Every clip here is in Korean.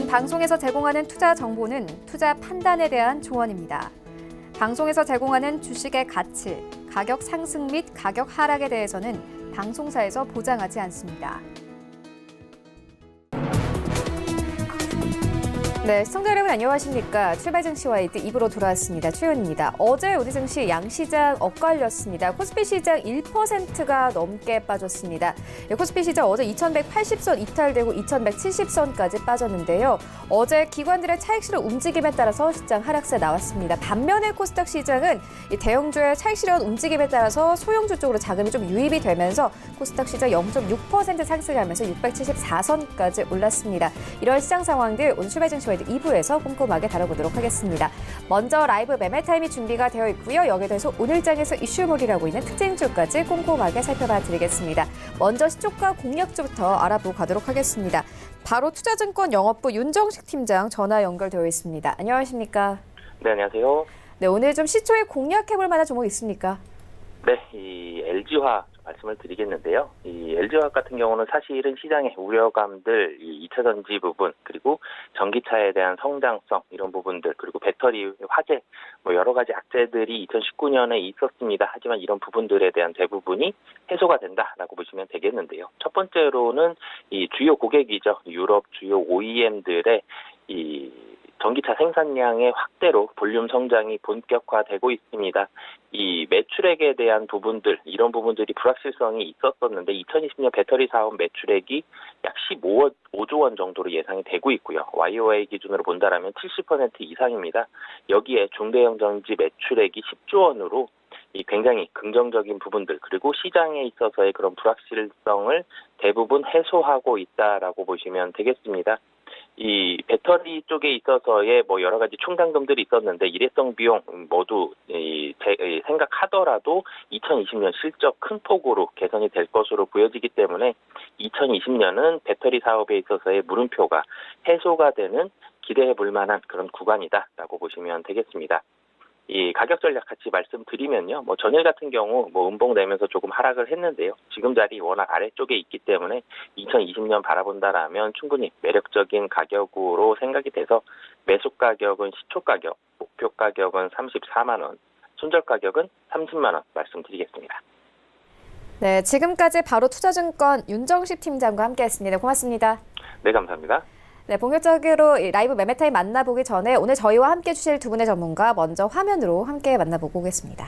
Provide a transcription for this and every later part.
방송에서 제공하는 투자 정보는 투자 판단에 대한 조언입니다. 방송에서 제공하는 주식의 가치, 가격 상승 및 가격 하락에 대해서는 방송사에서 보장하지 않습니다. 네, 시청자 여러분 안녕하십니까. 출발 증시와이드 2부로 돌아왔습니다. 최윤입니다. 어제 우리 증시 양시장 엇갈렸습니다. 코스피 시장 1%가 넘게 빠졌습니다. 코스피 시장 어제 2180선 이탈되고 2170선까지 빠졌는데요. 어제 기관들의 차익실현 움직임에 따라서 시장 하락세 나왔습니다. 반면에 코스닥 시장은 대형주의 차익실현 움직임에 따라서 소형주 쪽으로 자금이 좀 유입이 되면서 코스닥 시장 0.6% 상승하면서 674선까지 올랐습니다. 이런 시장 상황들 오늘 출발 증시와 2부에서 꼼꼼하게 다뤄보도록 하겠습니다. 먼저 라이브 매매 타임이 준비가 되어 있고요. 여기에 대해서 오늘장에서 이슈몰이라고 있는 특징주까지 꼼꼼하게 살펴봐 드리겠습니다. 먼저 시초가 공략주부터 알아보고 가도록 하겠습니다. 바로 투자증권 영업부 윤정식 팀장 전화 연결되어 있습니다. 안녕하십니까? 네, 안녕하세요. 네, 오늘 좀 시초에 공략해볼 만한 종목 있습니까? 네, 이 LG화학 말씀을 드리겠는데요. 이 LG화학 같은 경우는 사실은 시장의 우려감들, 이 2차 전지 부분, 그리고 전기차에 대한 성장성 이런 부분들, 그리고 배터리 화재, 여러 가지 악재들이 2019년에 있었습니다. 하지만 이런 부분들에 대한 대부분이 해소가 된다라고 보시면 되겠는데요. 첫 번째로는 이 주요 고객이죠. 유럽 주요 OEM들의 이 전기차 생산량의 확대로 볼륨 성장이 본격화되고 있습니다. 이 매출액에 대한 부분들, 이런 부분들이 불확실성이 있었었는데 2020년 배터리 사업 매출액이 약 15조 원 정도로 예상이 되고 있고요. YOY 기준으로 본다라면 70% 이상입니다. 여기에 중대형 전지 매출액이 10조 원으로 이 굉장히 긍정적인 부분들, 그리고 시장에 있어서의 그런 불확실성을 대부분 해소하고 있다라고 보시면 되겠습니다. 이 배터리 쪽에 있어서의 여러 가지 충당금들이 있었는데 일회성 비용 모두 생각하더라도 2020년 실적 큰 폭으로 개선이 될 것으로 보여지기 때문에 2020년은 배터리 사업에 있어서의 물음표가 해소가 되는 기대해 볼 만한 그런 구간이다라고 보시면 되겠습니다. 이 가격 전략 같이 말씀드리면요. 전일 같은 경우 음봉 내면서 조금 하락을 했는데요. 지금 자리 워낙 아래쪽에 있기 때문에 2020년 바라본다라면 충분히 매력적인 가격으로 생각이 돼서 매수 가격은 시초 가격, 목표 가격은 34만 원, 손절 가격은 30만 원 말씀드리겠습니다. 네, 지금까지 바로 투자증권 윤정식 팀장과 함께했습니다. 고맙습니다. 네, 감사합니다. 네, 본격적으로 라이브 매매타임 만나보기 전에 오늘 저희와 함께 주실 두 분의 전문가 먼저 화면으로 함께 만나보고 오겠습니다.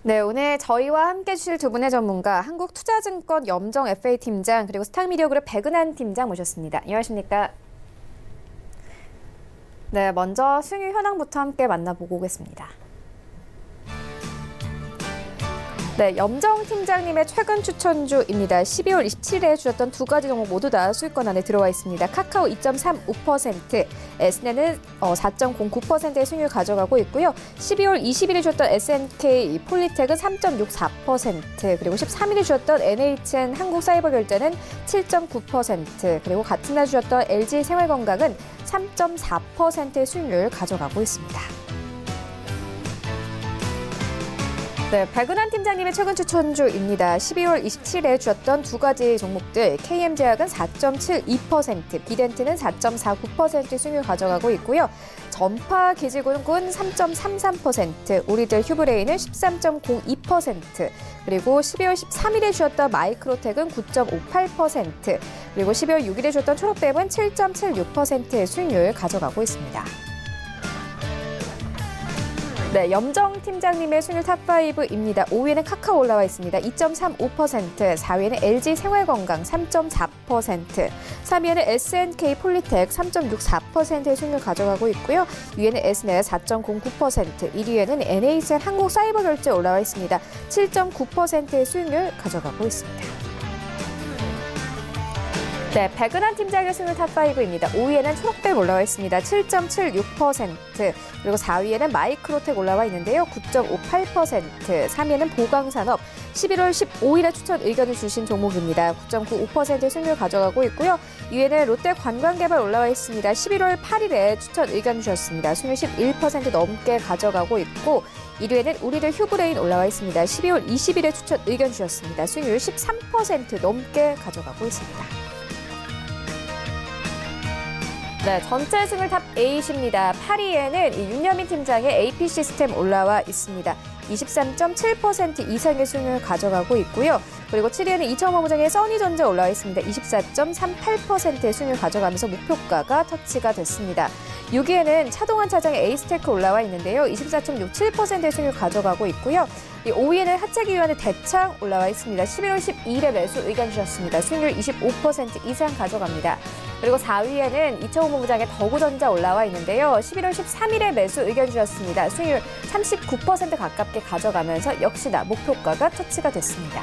네, 오늘 저희와 함께 해주실 두 분의 전문가, 한국투자증권 염정 FA 팀장, 그리고 스타미디어그룹 백은한 팀장 모셨습니다. 안녕하십니까? 네, 먼저 수익률 현황부터 함께 만나보고 오겠습니다. 네, 염정 팀장님의 최근 추천주입니다. 12월 27일에 주셨던 두 가지 종목 모두 다 수익권 안에 들어와 있습니다. 카카오 2.35%, 에스네는 4.09%의 수익률 가져가고 있고요. 12월 20일에 주셨던 SNK 폴리텍은 3.64%, 그리고 13일에 주셨던 NHN 한국사이버결제는 7.9%, 그리고 같은 날 주셨던 LG생활건강은 3.4%의 수익률 가져가고 있습니다. 네, 백은한 팀장님의 최근 추천주입니다. 12월 27일에 주셨던 두 가지 종목들, KM제약은 4.72%, 비덴트는 4.49%의 수익률 가져가고 있고요. 전파 기지국은 3.33%, 우리들 휴브레인은 13.02%, 그리고 12월 13일에 주셨던 마이크로텍은 9.58%, 그리고 12월 6일에 주셨던 초록뱀은 7.76%의 수익률 가져가고 있습니다. 네, 염정 팀장님의 수익률 탑5입니다. 5위에는 카카오 올라와 있습니다. 2.35%, 4위에는 LG생활건강 3.4%, 3위에는 SNK 폴리텍 3.64%의 수익률 가져가고 있고요. 위에는 에스네 4.09%, 1위에는 NHN 한국사이버결제 올라와 있습니다. 7.9%의 수익률 가져가고 있습니다. 네, 백은한 팀장의 수익률 탑5입니다. 5위에는 초록뱀 올라와 있습니다. 7.76%, 그리고 4위에는 마이크로텍 올라와 있는데요. 9.58%, 3위에는 보강산업 11월 15일에 추천 의견을 주신 종목입니다. 9.95%의 수익률 가져가고 있고요. 이외에는 롯데 관광개발 올라와 있습니다. 11월 8일에 추천 의견 주셨습니다. 수익률 11% 넘게 가져가고 있고, 1위에는 우리들 휴브레인 올라와 있습니다. 12월 20일에 추천 의견 주셨습니다. 수익률 13% 넘게 가져가고 있습니다. 네, 전체 승을 탑 8입니다. 8위에는 윤여민 팀장의 AP 시스템 올라와 있습니다. 23.7% 이상의 수익률을 가져가고 있고요. 그리고 7위에는 이청호 부장의 써니전자 올라와 있습니다. 24.38%의 수익률을 가져가면서 목표가가 터치가 됐습니다. 6위에는 차동환 차장의 에이스테크 올라와 있는데요. 24.67%의 수익률을 가져가고 있고요. 5위에는 하차기위원회 대창 올라와 있습니다. 11월 12일에 매수 의견 주셨습니다. 수익률 25% 이상 가져갑니다. 그리고 4위에는 이청호 부장의 더구전자 올라와 있는데요. 11월 13일에 매수 의견 주셨습니다. 수익률 39% 가깝게 가져가면서 역시나 목표가가 터치가 됐습니다.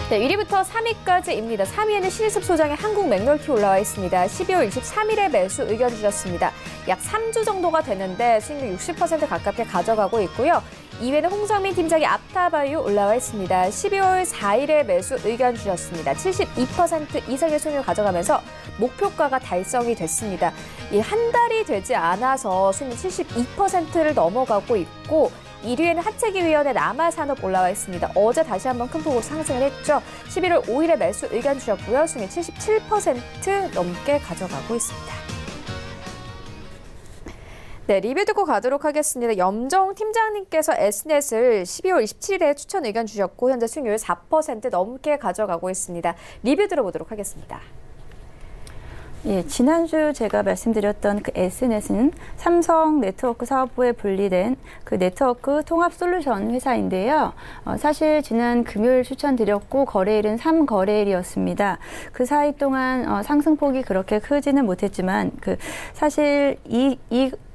네, 1위부터 3위까지입니다. 3위에는 신일습 소장의 한국 맥널티 올라와 있습니다. 12월 23일에 매수 의견 주셨습니다. 약 3주 정도가 되는데 수익률 60% 가깝게 가져가고 있고요. 2위에는 홍성민 팀장의 앞타바이오 올라와 있습니다. 12월 4일에 매수 의견 주셨습니다. 72% 이상의 수익률 가져가면서 목표가가 달성이 됐습니다. 한 달이 되지 않아서 수익률 72%를 넘어가고 있고, 1위에는 하체기위원회 남아산업 올라와 있습니다. 어제 다시 한번 큰 폭으로 상승을 했죠. 11월 5일에 매수 의견 주셨고요. 수익률 77% 넘게 가져가고 있습니다. 네, 리뷰 듣고 가도록 하겠습니다. 염정 팀장님께서 S넷을 12월 27일에 추천 의견 주셨고 현재 수익률 4% 넘게 가져가고 있습니다. 리뷰 들어보도록 하겠습니다. 예, 지난주 제가 말씀드렸던 그 S넷은 삼성 네트워크 사업부에 분리된 그 네트워크 통합 솔루션 회사인데요. 사실 지난 금요일 추천드렸고 거래일은 3거래일이었습니다. 그 사이 동안 상승폭이 그렇게 크지는 못했지만 사실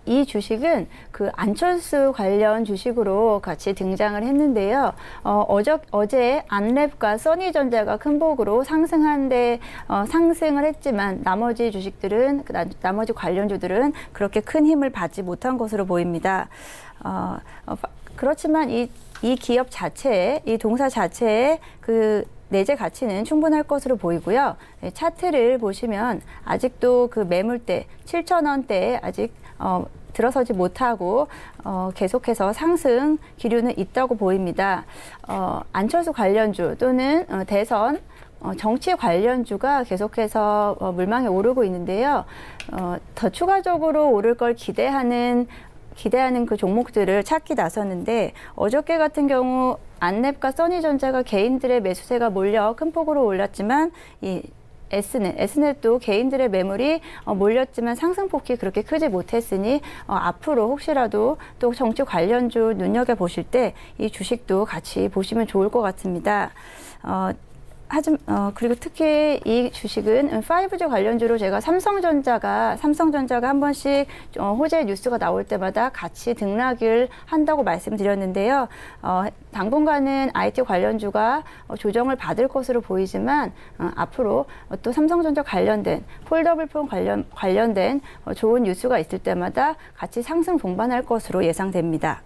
이 주식은 그 안철수 관련 주식으로 같이 등장을 했는데요. 어제 안랩과 써니전자가 큰 폭으로 상승한데 상승을 했지만 나머지 주식들은 나머지 관련주들은 그렇게 큰 힘을 받지 못한 것으로 보입니다. 그렇지만 이 기업 자체에 이 동사 자체에 그 내재 가치는 충분할 것으로 보이고요. 차트를 보시면 아직도 그 매물대 7,000원대에 아직 들어서지 못하고 계속해서 상승 기류는 있다고 보입니다. 안철수 관련주 또는 대선 정치 관련주가 계속해서 물망에 오르고 있는데요. 더 추가적으로 오를 걸 기대하는 그 종목들을 찾기 나섰는데 어저께 같은 경우 안랩과 써니전자가 개인들의 매수세가 몰려 큰 폭으로 올랐지만 이 S넷도 개인들의 매물이 몰렸지만 상승폭이 그렇게 크지 못했으니 앞으로 혹시라도 또 정치 관련주 눈여겨보실 때 이 주식도 같이 보시면 좋을 것 같습니다. 그리고 특히 이 주식은 5G 관련주로 제가 삼성전자가 한 번씩 호재 뉴스가 나올 때마다 같이 등락을 한다고 말씀드렸는데요. 당분간은 IT 관련주가 조정을 받을 것으로 보이지만 앞으로 또 삼성전자 관련된 폴더블폰 관련된 좋은 뉴스가 있을 때마다 같이 상승 동반할 것으로 예상됩니다.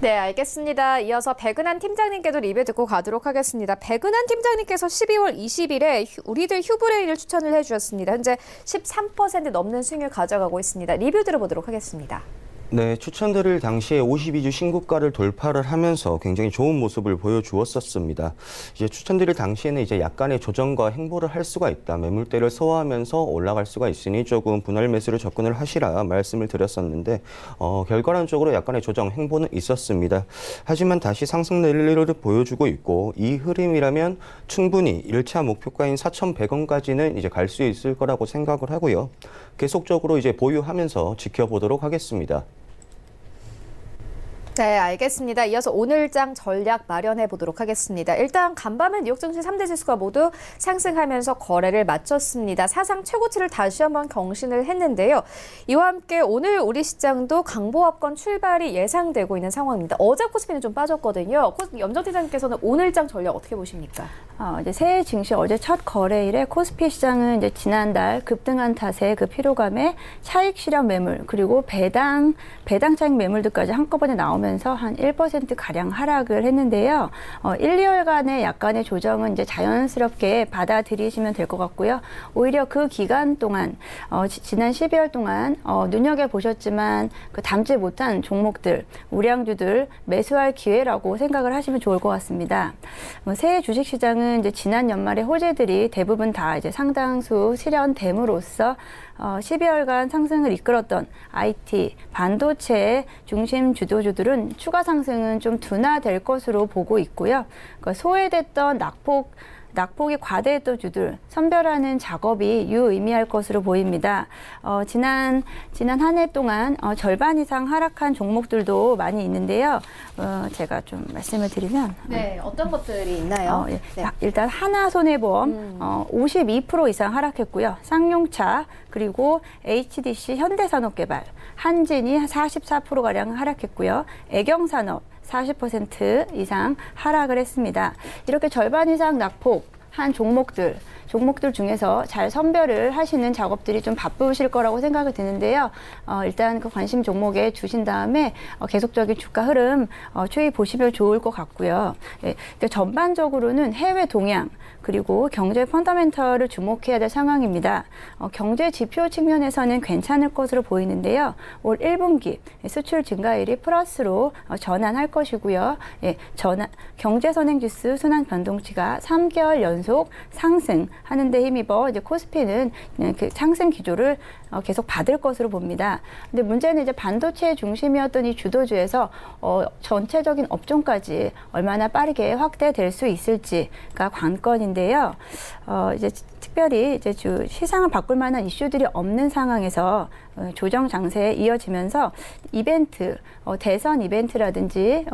네, 알겠습니다. 이어서 백은한 팀장님께도 리뷰 듣고 가도록 하겠습니다. 백은한 팀장님께서 12월 20일에 우리들 휴브레인을 추천을 해주셨습니다. 현재 13% 넘는 수익률 가져가고 있습니다. 리뷰 들어보도록 하겠습니다. 네, 추천드릴 당시에 52주 신고가를 돌파를 하면서 굉장히 좋은 모습을 보여주었었습니다. 이제 추천드릴 당시에는 이제 약간의 조정과 행보를 할 수가 있다. 매물대를 소화하면서 올라갈 수가 있으니 조금 분할 매수를 접근을 하시라 말씀을 드렸었는데 결과론적으로 약간의 조정 행보는 있었습니다. 하지만 다시 상승 랠리를 보여주고 있고 이 흐름이라면 충분히 1차 목표가인 4,100원까지는 이제 갈 수 있을 거라고 생각을 하고요. 계속적으로 이제 보유하면서 지켜보도록 하겠습니다. 네, 알겠습니다. 이어서 오늘장 전략 마련해 보도록 하겠습니다. 일단 간밤에 뉴욕 증시 3대 지수가 모두 상승하면서 거래를 마쳤습니다. 사상 최고치를 다시 한번 경신을 했는데요. 이와 함께 오늘 우리 시장도 강보합권 출발이 예상되고 있는 상황입니다. 어제 코스피는 좀 빠졌거든요. 염정 팀장님께서는 오늘장 전략 어떻게 보십니까? 이제 새해 증시 어제 첫 거래일에 코스피 시장은 이제 지난달 급등한 탓에 그 피로감에 차익 실현 매물 그리고 배당 차익 매물들까지 한꺼번에 나오면서 올라가면서 한 1% 가량 하락을 했는데요. 1, 2월간의 약간의 조정은 이제 자연스럽게 받아들이시면 될 것 같고요. 오히려 그 기간 동안 지난 12월 동안 눈여겨 보셨지만 그 담지 못한 종목들, 우량주들 매수할 기회라고 생각을 하시면 좋을 것 같습니다. 새해 주식시장은 이제 지난 연말에 호재들이 대부분 다 이제 상당수 실현됨으로써 12월간 상승을 이끌었던 IT, 반도체 중심 주도주들은 추가 상승은 좀 둔화될 것으로 보고 있고요. 그러니까 소외됐던 낙폭이 과대했던 주들 선별하는 작업이 유의미할 것으로 보입니다. 지난 한 해 동안 절반 이상 하락한 종목들도 많이 있는데요. 제가 좀 말씀을 드리면 네, 어떤 것들이 있나요? 예. 네. 일단 하나손해보험 52% 이상 하락했고요. 쌍용차 그리고 HDC 현대산업개발, 한진이 44%가량 하락했고요. 애경산업 40% 이상 하락을 했습니다. 이렇게 절반 이상 낙폭한 종목들 중에서 잘 선별을 하시는 작업들이 좀 바쁘실 거라고 생각이 드는데요. 일단 그 관심 종목에 주신 다음에 계속적인 주가 흐름 추이 보시면 좋을 것 같고요. 예, 전반적으로는 해외 동향 그리고 경제 펀더멘털을 주목해야 될 상황입니다. 경제 지표 측면에서는 괜찮을 것으로 보이는데요. 올 1분기 수출 증가율이 플러스로 전환할 것이고요. 예, 경제 선행지수 순환 변동치가 3개월 연속 상승하는 데 힘입어 이제 코스피는 그 상승 기조를 계속 받을 것으로 봅니다. 근데 문제는 이제 반도체 중심이었던 이 주도주에서 전체적인 업종까지 얼마나 빠르게 확대될 수 있을지가 관건인데요. 이제 특별히 이제 시장을 바꿀 만한 이슈들이 없는 상황에서 조정 장세에 이어지면서 이벤트, 대선 이벤트라든지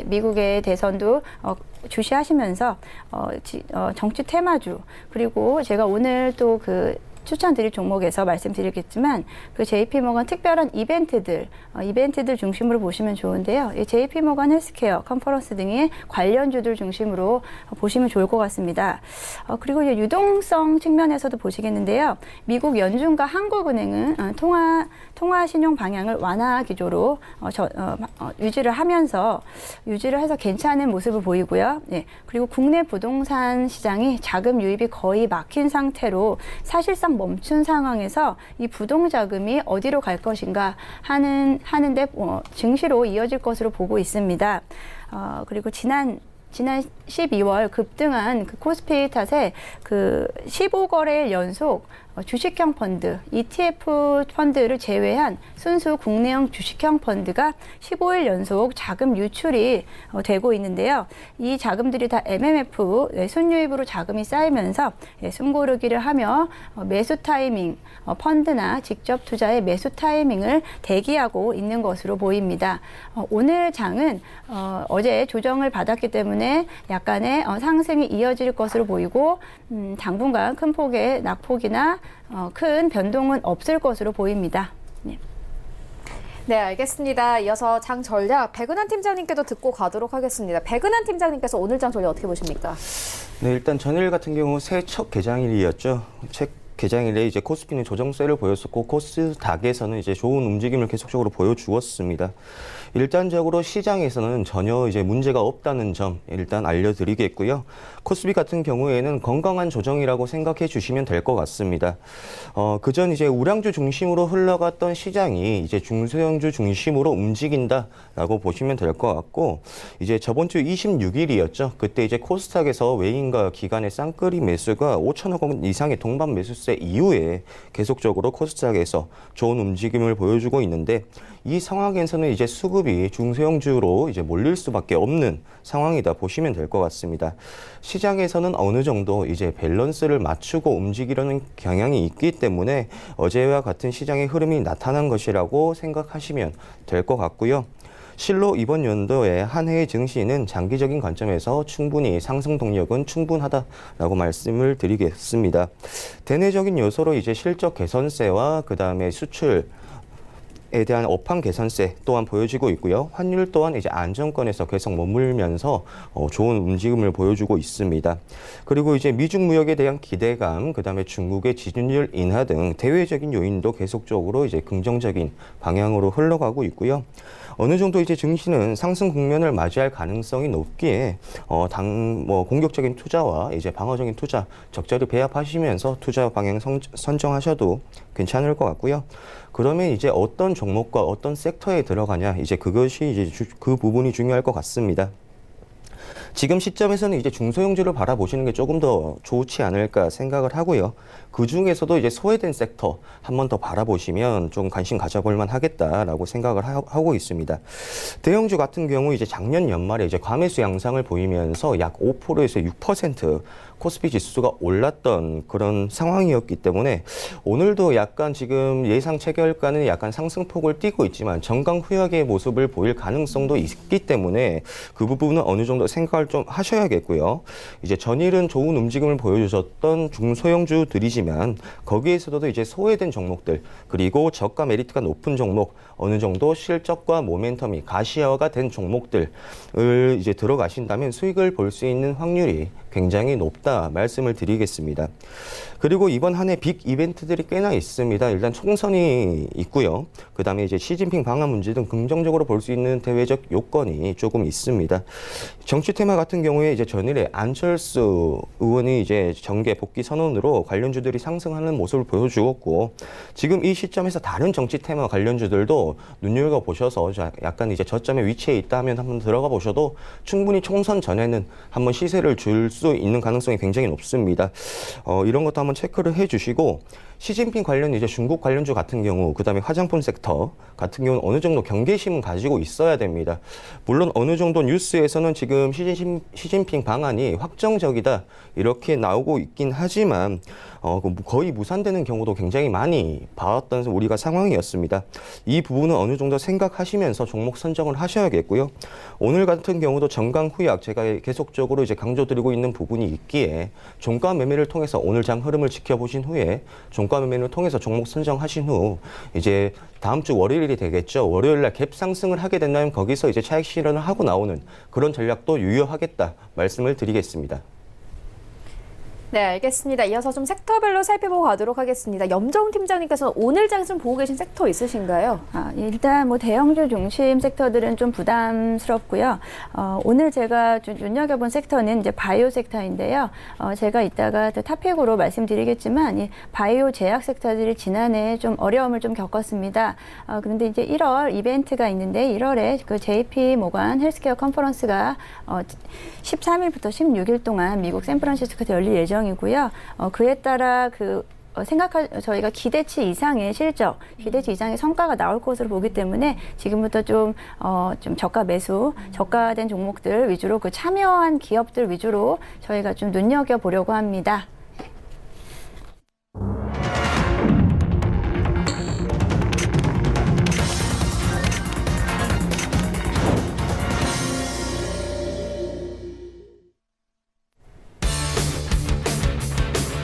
미국의 대선도 주시하시면서 정치 테마주 그리고 제가 오늘 또 그 추천드릴 종목에서 말씀드리겠지만 그 JP모건 특별한 이벤트들 중심으로 보시면 좋은데요. 이 JP모건 헬스케어, 컨퍼런스 등의 관련주들 중심으로 보시면 좋을 것 같습니다. 그리고 이제 유동성 측면에서도 보시겠는데요. 미국 연준과 한국은행은 통화 신용 방향을 완화 기조로 유지를 해서 괜찮은 모습을 보이고요. 네. 그리고 국내 부동산 시장이 자금 유입이 거의 막힌 상태로 사실상 멈춘 상황에서 이 부동자금이 어디로 갈 것인가 하는데 증시로 이어질 것으로 보고 있습니다. 그리고 지난 12월 급등한 그 코스피 탓에 그 15거래일 연속 주식형 펀드, ETF 펀드를 제외한 순수 국내형 주식형 펀드가 15일 연속 자금 유출이 되고 있는데요. 이 자금들이 다 MMF 순유입으로 자금이 쌓이면서 숨고르기를 하며 매수 타이밍, 펀드나 직접 투자의 매수 타이밍을 대기하고 있는 것으로 보입니다. 오늘 장은 어제 조정을 받았기 때문에 약간의 상승이 이어질 것으로 보이고 당분간 큰 폭의 낙폭이나 큰 변동은 없을 것으로 보입니다. 네. 네, 알겠습니다. 이어서 장 전략 백은한 팀장님께도 듣고 가도록 하겠습니다. 백은한 팀장님께서 오늘 장 전략 어떻게 보십니까? 네, 일단 전일 같은 경우 새해 첫 개장일이었죠. 개장일에 이제 코스피는 조정세를 보였었고 코스닥에서는 이제 좋은 움직임을 계속적으로 보여주었습니다. 일단적으로 시장에서는 전혀 이제 문제가 없다는 점 일단 알려드리겠고요. 코스피 같은 경우에는 건강한 조정이라고 생각해 주시면 될 것 같습니다. 그전 이제 우량주 중심으로 흘러갔던 시장이 이제 중소형주 중심으로 움직인다라고 보시면 될 것 같고 이제 저번 주 26일이었죠. 그때 이제 코스닥에서 외인과 기관의 쌍끌이 매수가 5천억 원 이상의 동반 매수세 이후에 계속적으로 코스닥에서 좋은 움직임을 보여주고 있는데 이 상황에서는 이제 수급이 중소형주로 이제 몰릴 수밖에 없는 상황이다 보시면 될 것 같습니다. 시장에서는 어느 정도 이제 밸런스를 맞추고 움직이려는 경향이 있기 때문에 어제와 같은 시장의 흐름이 나타난 것이라고 생각하시면 될 것 같고요. 실로 이번 연도의 한 해의 증시는 장기적인 관점에서 충분히 상승 동력은 충분하다라고 말씀을 드리겠습니다. 대내적인 요소로 이제 실적 개선세와 그다음에 수출 에 대한 업황 개선세 또한 보여지고 있고요. 환율 또한 이제 안정권에서 계속 머물면서 좋은 움직임을 보여주고 있습니다. 그리고 이제 미중 무역에 대한 기대감, 그다음에 중국의 지준율 인하 등 대외적인 요인도 계속적으로 이제 긍정적인 방향으로 흘러가고 있고요. 어느 정도 이제 증시는 상승 국면을 맞이할 가능성이 높기에 공격적인 투자와 이제 방어적인 투자 적절히 배합하시면서 투자 방향 선정하셔도 괜찮을 것 같고요. 그러면 이제 어떤 종목과 어떤 섹터에 들어가냐, 이제 그것이 이제 그 부분이 중요할 것 같습니다. 지금 시점에서는 이제 중소형주를 바라보시는 게 조금 더 좋지 않을까 생각을 하고요. 그 중에서도 이제 소외된 섹터 한 번 더 바라보시면 좀 관심 가져볼 만하겠다라고 생각을 하고 있습니다. 대형주 같은 경우 이제 작년 연말에 이제 과매수 양상을 보이면서 약 5%에서 6% 코스피 지수가 올랐던 그런 상황이었기 때문에 오늘도 약간 지금 예상 체결가는 약간 상승폭을 띠고 있지만 정강 후약의 모습을 보일 가능성도 있기 때문에 그 부분은 어느 정도 생각을 좀 하셔야겠고요. 이제 전일은 좋은 움직임을 보여주셨던 중소형주들이지만 거기에서도 이제 소외된 종목들 그리고 저가 메리트가 높은 종목 어느 정도 실적과 모멘텀이 가시화가 된 종목들을 이제 들어가신다면 수익을 볼 수 있는 확률이 굉장히 높다 말씀을 드리겠습니다. 그리고 이번 한 해 빅 이벤트들이 꽤나 있습니다. 일단 총선이 있고요. 그다음에 이제 시진핑 방한 문제 등 긍정적으로 볼 수 있는 대외적 요건이 조금 있습니다. 정치 테마 같은 경우에 이제 전일에 안철수 의원이 이제 정계 복귀 선언으로 관련주들이 상승하는 모습을 보여주었고 지금 이 시점에서 다른 정치 테마 관련주들도 눈여겨 보셔서 약간 이제 저점에 위치해 있다 하면 한번 들어가 보셔도 충분히 총선 전에는 한번 시세를 줄 수 있는 가능성이 굉장히 높습니다. 이런 것도 한번 체크를 해주시고 시진핑 관련 이제 중국 관련주 같은 경우 그다음에 화장품 섹터 같은 경우는 어느 정도 경계심은 가지고 있어야 됩니다. 물론 어느 정도 뉴스에서는 지금 시진핑 방안이 확정적이다 이렇게 나오고 있긴 하지만 거의 무산되는 경우도 굉장히 많이 봐왔던 우리가 상황이었습니다. 이 부분은 어느 정도 생각하시면서 종목 선정을 하셔야겠고요. 오늘 같은 경우도 정강 후약 제가 계속적으로 이제 강조드리고 있는 부분이 있기에 종가 매매를 통해서 오늘 장 흐름을 지켜보신 후에 종가 매매를 통해서 종목 선정하신 후 이제 다음 주 월요일이 되겠죠. 월요일 날 갭 상승을 하게 된다면 거기서 이제 차익 실현을 하고 나오는 그런 전략도 유효하겠다 말씀을 드리겠습니다. 네, 알겠습니다. 이어서 좀 섹터별로 살펴보고 가도록 하겠습니다. 염정 팀장님께서는 오늘 장 좀 보고 계신 섹터 있으신가요? 일단 뭐 대형주 중심 섹터들은 좀 부담스럽고요. 오늘 제가 좀 눈여겨본 섹터는 이제 바이오 섹터인데요. 제가 이따가 또 탑픽으로 말씀드리겠지만 이 바이오 제약 섹터들이 지난해 좀 어려움을 좀 겪었습니다. 그런데 이제 1월 이벤트가 있는데 1월에 그 JP 모간 헬스케어 컨퍼런스가 13일부터 16일 동안 미국 샌프란시스코에서 열릴 예정이고요. 그에 따라 저희가 기대치 이상의 실적, 기대치 이상의 성과가 나올 것으로 보기 때문에 지금부터 좀 저가 매수, 저가된 종목들 위주로 참여한 기업들 위주로 저희가 좀 눈여겨보려고 합니다.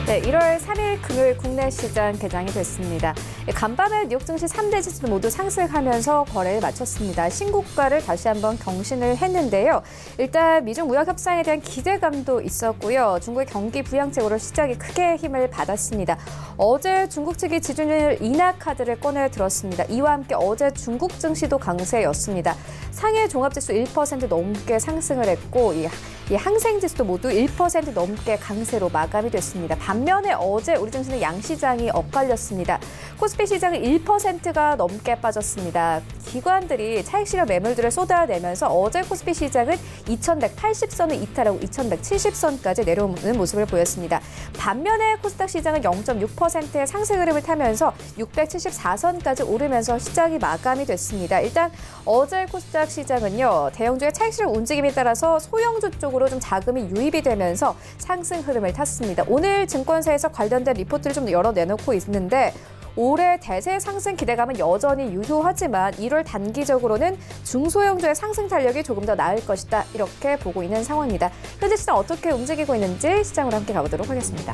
네, 1월 3일 금요일 국내 시장 개장이 됐습니다. 간밤에 뉴욕 증시 3대 지수 모두 상승하면서 거래를 마쳤습니다. 신고가를 다시 한번 경신을 했는데요. 일단 미중 무역 협상에 대한 기대감도 있었고요. 중국의 경기 부양책으로 시장이 크게 힘을 받았습니다. 어제 중국 측이 지준율 인하 카드를 꺼내 들었습니다. 이와 함께 어제 중국 증시도 강세였습니다. 상해 종합지수 1% 넘게 상승을 했고 이 항생지수도 모두 1% 넘게 강세로 마감이 됐습니다. 반면에 어제 우리 증시는 양시장이 엇갈렸습니다. 코스피 시장은 1%가 넘게 빠졌습니다. 기관들이 차익 실현 매물들을 쏟아내면서 어제 코스피 시장은 2180선을 이탈하고 2170선까지 내려오는 모습을 보였습니다. 반면에 코스닥 시장은 0.6%의 상승 흐름을 타면서 674선까지 오르면서 시장이 마감이 됐습니다. 일단 어제 코스닥 시장은요. 대형주의 차익 실현 움직임에 따라서 소형주 쪽으로 좀 자금이 유입이 되면서 상승 흐름을 탔습니다. 오늘 증권사에서 관련된 리포트를 좀 열어 내놓고 있는데 올해 대세 상승 기대감은 여전히 유효하지만 1월 단기적으로는 중소형주의 상승 탄력이 조금 더 나을 것이다. 이렇게 보고 있는 상황입니다. 현재 시장 어떻게 움직이고 있는지 시장으로 함께 가보도록 하겠습니다.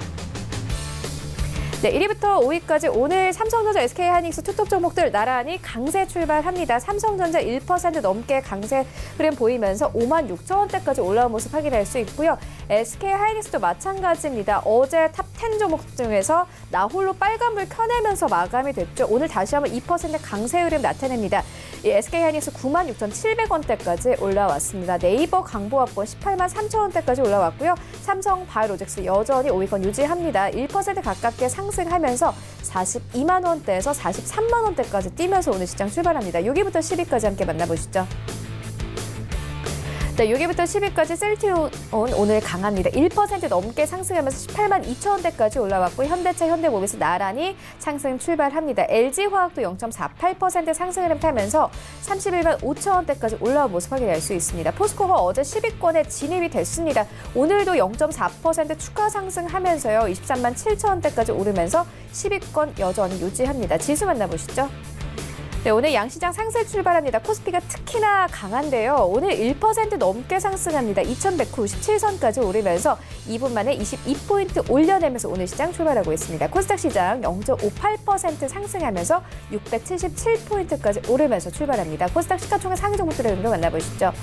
네, 1위부터 5위까지 오늘 삼성전자, SK하이닉스 투톱 종목들 나란히 강세 출발합니다. 삼성전자 1% 넘게 강세 흐름 보이면서 56,000원대까지 올라온 모습 확인할 수 있고요. SK하이닉스도 마찬가지입니다. 어제 탑 10 종목 중에서 나홀로 빨간불 켜내면서 마감이 됐죠. 오늘 다시 한번 2% 강세 흐름 나타냅니다. 이 SK하이닉스 96,700원대까지 올라왔습니다. 네이버 강보합권 183,000원대까지 올라왔고요. 삼성 바이오로직스 여전히 5위권 유지합니다. 1% 가깝게 상승하면서 42만 원대에서 43만 원대까지 뛰면서 오늘 시장 출발합니다. 6위부터 10위까지 함께 만나보시죠. 네, 6위부터 10위까지 셀트리온 오늘 강합니다. 1% 넘게 상승하면서 18만 2천 원대까지 올라왔고 현대차, 현대모비스 나란히 상승 출발합니다. LG화학도 0.48% 상승 흐름 타면서 31만 5천 원대까지 올라온 모습 확인할 수 있습니다. 포스코가 어제 10위권에 진입이 됐습니다. 오늘도 0.4% 추가 상승하면서요. 23만 7천 원대까지 오르면서 10위권 여전히 유지합니다. 지수 만나보시죠. 네, 오늘 양시장 상세 출발합니다. 코스피가 특히나 강한데요. 오늘 1% 넘게 상승합니다. 2197선까지 오르면서 2분 만에 22포인트 올려내면서 오늘 시장 출발하고 있습니다. 코스닥 시장 0.58% 상승하면서 677포인트까지 오르면서 출발합니다. 코스닥 시가총액 상위 종목들의 흐름 만나보시죠.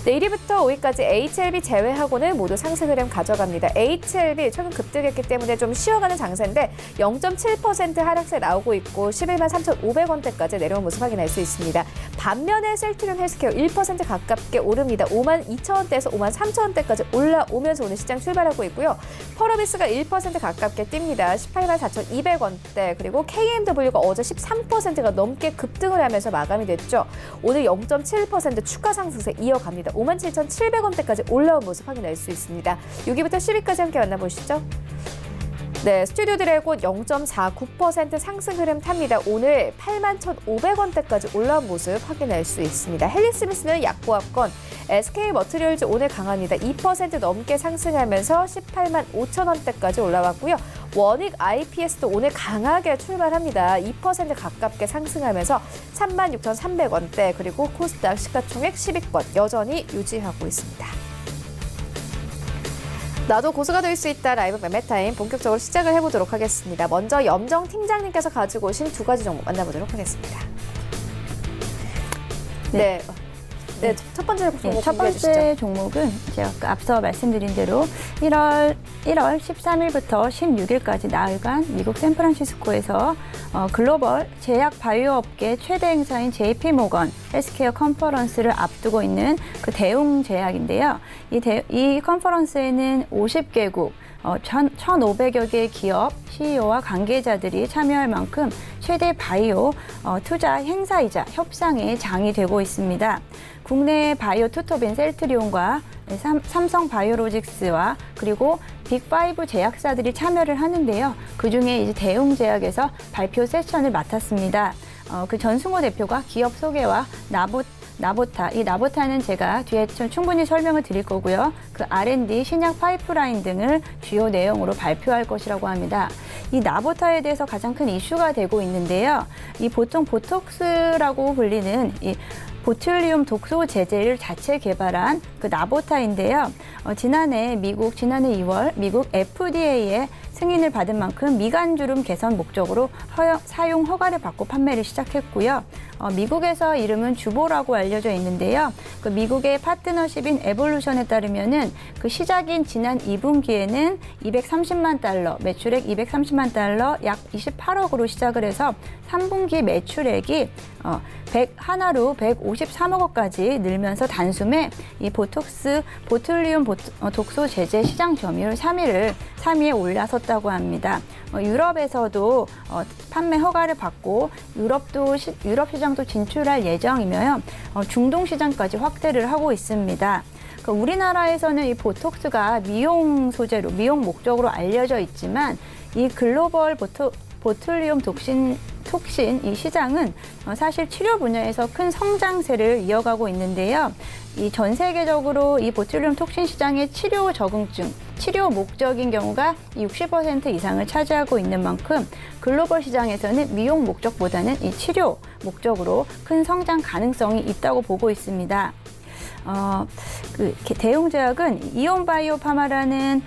네, 1위부터 5위까지 HLB 제외하고는 모두 상승 흐름 가져갑니다. HLB 최근 급등했기 때문에 좀 쉬어가는 장세인데 0.7% 하락세 나오고 있고 11만 3,500원대까지 내려온 모습 확인할 수 있습니다. 반면에 셀트리온 헬스케어 1% 가깝게 오릅니다. 5만 2천 원대에서 5만 3천 원대까지 올라오면서 오늘 시장 출발하고 있고요. 펄어비스가 1% 가깝게 뜁니다. 18만 4,200원대 그리고 KMW가 어제 13%가 넘게 급등을 하면서 마감이 됐죠. 오늘 0.7% 추가 상승세 이어갑니다. 5만 7,700원대까지 올라온 모습 확인할 수 있습니다. 6위부터 10위까지 함께 만나보시죠. 네, 스튜디오 드래곤 0.49% 상승 흐름 탑니다. 오늘 8만 1,500원대까지 올라온 모습 확인할 수 있습니다. 헬리스미스는 약보합권, SK 머티리얼즈 오늘 강합니다. 2% 넘게 상승하면서 18만 5천 원대까지 올라왔고요. 원익 IPS도 오늘 강하게 출발합니다. 2% 가깝게 상승하면서 36,300원대 그리고 코스닥 시가총액 10위권 여전히 유지하고 있습니다. 나도 고수가 될 수 있다 라이브 매매타임 본격적으로 시작을 해보도록 하겠습니다. 먼저 염정 팀장님께서 가지고 오신 두 가지 종목 만나보도록 하겠습니다. 네. 첫 번째 종목 첫 공개해 번째 주시죠. 종목은 제가 앞서 말씀드린 대로 1월 13일부터 16일까지 나흘간 미국 샌프란시스코에서 글로벌 제약 바이오 업계 최대 행사인 JP모건 헬스케어 컨퍼런스를 앞두고 있는 그 대웅 제약인데요. 이 컨퍼런스에는 50개국 1,500여 개의 기업 CEO와 관계자들이 참여할 만큼 최대 바이오 투자 행사이자 협상의 장이 되고 있습니다. 국내 바이오 투톱인 셀트리온과 삼성 바이오로직스와 그리고 빅5 제약사들이 참여를 하는데요. 그중에 이제 대웅제약에서 발표 세션을 맡았습니다. 그 전승호 대표가 기업 소개와 나보타, 이 나보타는 제가 뒤에 좀 충분히 설명을 드릴 거고요. 그 R&D, 신약 파이프라인 등을 주요 내용으로 발표할 것이라고 합니다. 이 나보타에 대해서 가장 큰 이슈가 되고 있는데요. 이 보통 보톡스라고 불리는 이 보툴리움 독소 제제를 자체 개발한 그 나보타인데요. 지난해 2월 미국 FDA의 승인을 받은 만큼 미간주름 개선 목적으로 사용 허가를 받고 판매를 시작했고요. 미국에서 이름은 주보라고 알려져 있는데요. 그 미국의 파트너십인 에볼루션에 따르면은 그 시작인 지난 2분기에는 230만 달러, 매출액 230만 달러, 약 28억으로 시작을 해서 3분기 매출액이 하나로 153억 원까지 늘면서 단숨에 이 보툴리움 독소 제제 시장 점유율 3위에 올라섰다고 합니다. 유럽에서도 판매 허가를 받고 유럽 시장도 진출할 예정이며요. 중동 시장까지 확대를 하고 있습니다. 우리나라에서는 이 보톡스가 미용 소재로, 미용 목적으로 알려져 있지만 이 글로벌 보툴리움 톡신 이 시장은 사실 치료 분야에서 큰 성장세를 이어가고 있는데요. 이 전 세계적으로 이 보툴리움 톡신 시장의 치료 적응증, 치료 목적인 경우가 60% 이상을 차지하고 있는 만큼 글로벌 시장에서는 미용 목적보다는 이 치료 목적으로 큰 성장 가능성이 있다고 보고 있습니다. 대웅제약은 이온바이오파마라는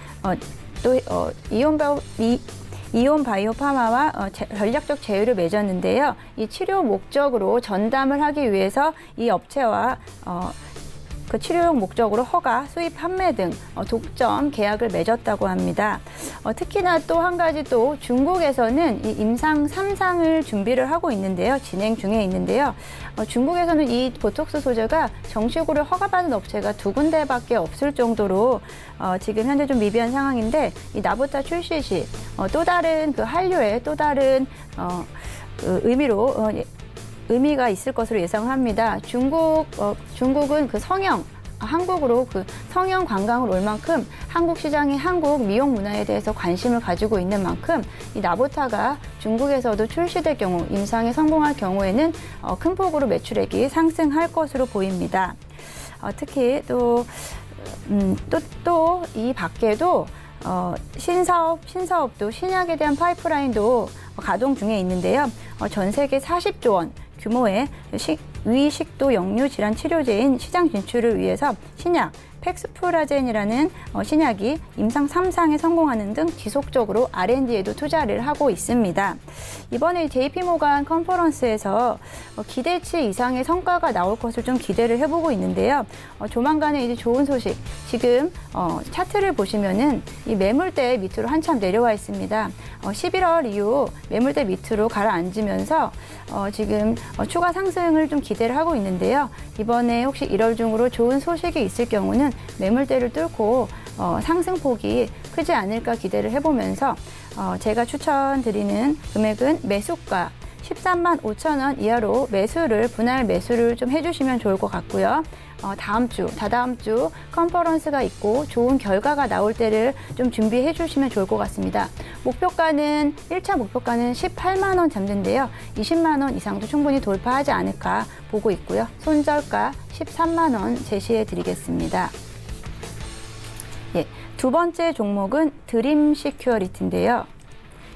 이온바이오파마와 전략적 제휴를 맺었는데요. 이 치료 목적으로 전담을 하기 위해서 이 업체와 그 치료용 목적으로 허가, 수입, 판매 등 독점 계약을 맺었다고 합니다. 특히나 또 한 가지 또 중국에서는 이 임상 3상을 준비를 하고 있는데요. 진행 중에 있는데요. 중국에서는 이 보톡스 소재가 정식으로 허가받은 업체가 2군데밖에 없을 정도로 지금 현재 좀 미비한 상황인데 이 나보타 출시 시 또 다른 그 한류의 또 다른 그 의미가 있을 것으로 예상합니다. 중국은 그 한국으로 그 성형 관광을 올 만큼 한국 시장이 한국 미용 문화에 대해서 관심을 가지고 있는 만큼 이 나보타가 중국에서도 출시될 경우 임상에 성공할 경우에는 큰 폭으로 매출액이 상승할 것으로 보입니다. 특히 또 이 밖에도 신사업도 신약에 대한 파이프라인도 가동 중에 있는데요. 전 세계 40조 원 규모의 위식도 역류 질환 치료제인 시장 진출을 위해서 신약 팩스프라젠이라는 신약이 임상 3상에 성공하는 등 지속적으로 R&D에도 투자를 하고 있습니다. 이번에 JP모간 컨퍼런스에서 기대치 이상의 성과가 나올 것을 좀 기대를 해보고 있는데요. 조만간에 이제 좋은 소식, 지금 차트를 보시면은 이 매물대 밑으로 한참 내려와 있습니다. 11월 이후 매물대 밑으로 가라앉으면서 지금 추가 상승을 좀 기대를 하고 있는데요. 이번에 혹시 1월 중으로 좋은 소식이 있을 경우는 매물대를 뚫고 상승폭이 크지 않을까 기대를 해보면서 제가 추천드리는 금액은 매수가 13만 5천 원 이하로 분할 매수를 좀 해주시면 좋을 것 같고요. 다다음 주 컨퍼런스가 있고 좋은 결과가 나올 때를 좀 준비해 주시면 좋을 것 같습니다. 1차 목표가는 18만 원 잡는데요. 20만 원 이상도 충분히 돌파하지 않을까 보고 있고요. 손절가 13만 원 제시해 드리겠습니다. 예, 두 번째 종목은 드림 시큐어리티인데요.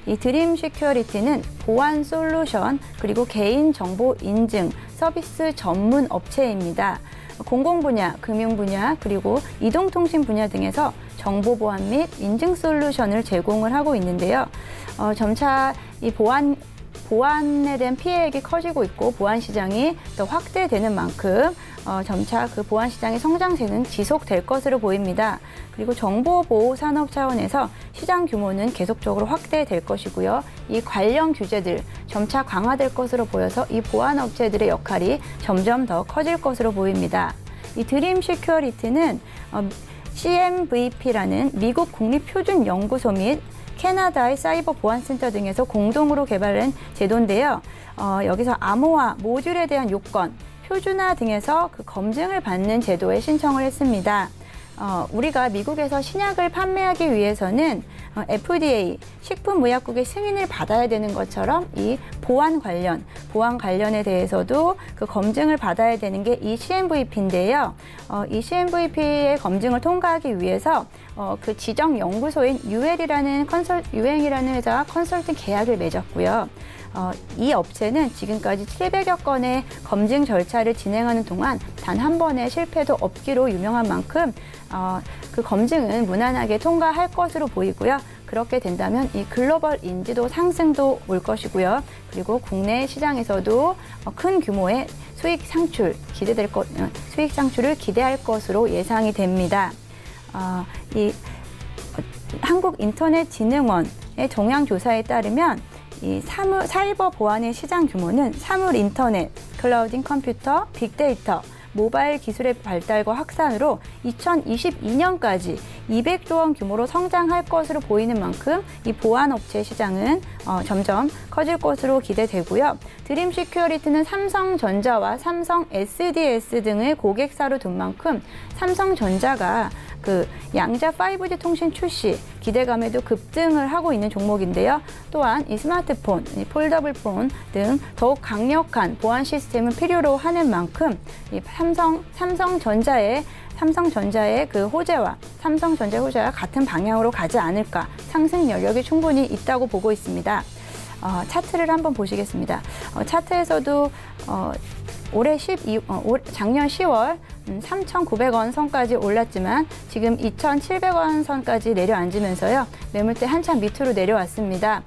이 드림 시큐어리티는 보안 솔루션 그리고 개인 정보 인증 서비스 전문 업체입니다. 공공 분야, 금융 분야, 그리고 이동통신 분야 등에서 정보 보안 및 인증 솔루션을 제공을 하고 있는데요. 점차 이 보안에 대한 피해액이 커지고 있고 보안 시장이 더 확대되는 만큼 점차 그 보안 시장의 성장세는 지속될 것으로 보입니다. 그리고 정보보호 산업 차원에서 시장 규모는 계속적으로 확대될 것이고요. 이 관련 규제들 점차 강화될 것으로 보여서 이 보안 업체들의 역할이 점점 더 커질 것으로 보입니다. 이 드림 시큐어리티는 CMVP라는 미국 국립표준연구소 및 캐나다의 사이버 보안센터 등에서 공동으로 개발한 제도인데요. 여기서 암호화, 모듈에 대한 요건, 표준화 등에서 그 검증을 받는 제도에 신청을 했습니다. 우리가 미국에서 신약을 판매하기 위해서는 FDA, 식품의약국의 승인을 받아야 되는 것처럼 이 보안 관련에 대해서도 그 검증을 받아야 되는 게 이 CMVP인데요. 이 CMVP의 검증을 통과하기 위해서 그 지정 연구소인 유행이라는 회사와 컨설팅 계약을 맺었고요. 이 업체는 지금까지 700여 건의 검증 절차를 진행하는 동안 단 한 번의 실패도 없기로 유명한 만큼 그 검증은 무난하게 통과할 것으로 보이고요. 그렇게 된다면 이 글로벌 인지도 상승도 올 것이고요. 그리고 국내 시장에서도 큰 규모의 수익 창출을 기대할 것으로 예상이 됩니다. 이 한국인터넷진흥원의 동향 조사에 따르면 이 사이버 보안의 시장 규모는 사물 인터넷, 클라우딩 컴퓨터, 빅데이터, 모바일 기술의 발달과 확산으로 2022년까지 200조 원 규모로 성장할 것으로 보이는 만큼 이 보안 업체 시장은 점점 커질 것으로 기대되고요. 드림 시큐어리티는 삼성전자와 삼성 SDS 등을 고객사로 둔 만큼 삼성전자가 그 양자 5G 통신 출시 기대감에도 급등을 하고 있는 종목인데요. 또한 이 스마트폰, 이 폴더블 폰 등 더욱 강력한 보안 시스템을 필요로 하는 만큼 이 삼성전자의 그 삼성전자 호재와 같은 방향으로 가지 않을까, 상승 여력이 충분히 있다고 보고 있습니다. 차트를 한번 보시겠습니다. 차트에서도 작년 10월 3,900원 선까지 올랐지만 지금 2,700원 선까지 내려앉으면서요. 매물대 한참 밑으로 내려왔습니다.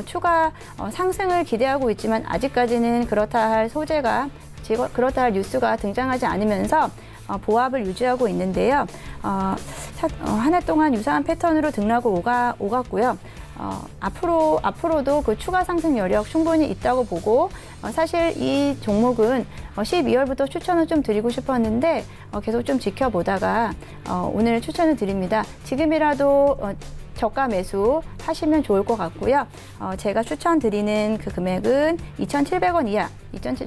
추가 상승을 기대하고 있지만 아직까지는 그렇다 할 뉴스가 등장하지 않으면서 보합을 유지하고 있는데요. 한 해 동안 유사한 패턴으로 등락을 오갔고요. 앞으로도 그 추가 상승 여력 충분히 있다고 보고 사실 이 종목은 12월부터 추천을 좀 드리고 싶었는데 계속 좀 지켜보다가 오늘 추천을 드립니다. 지금이라도 저가 매수 하시면 좋을 것 같고요. 제가 추천드리는 그 금액은 2,700원 이하,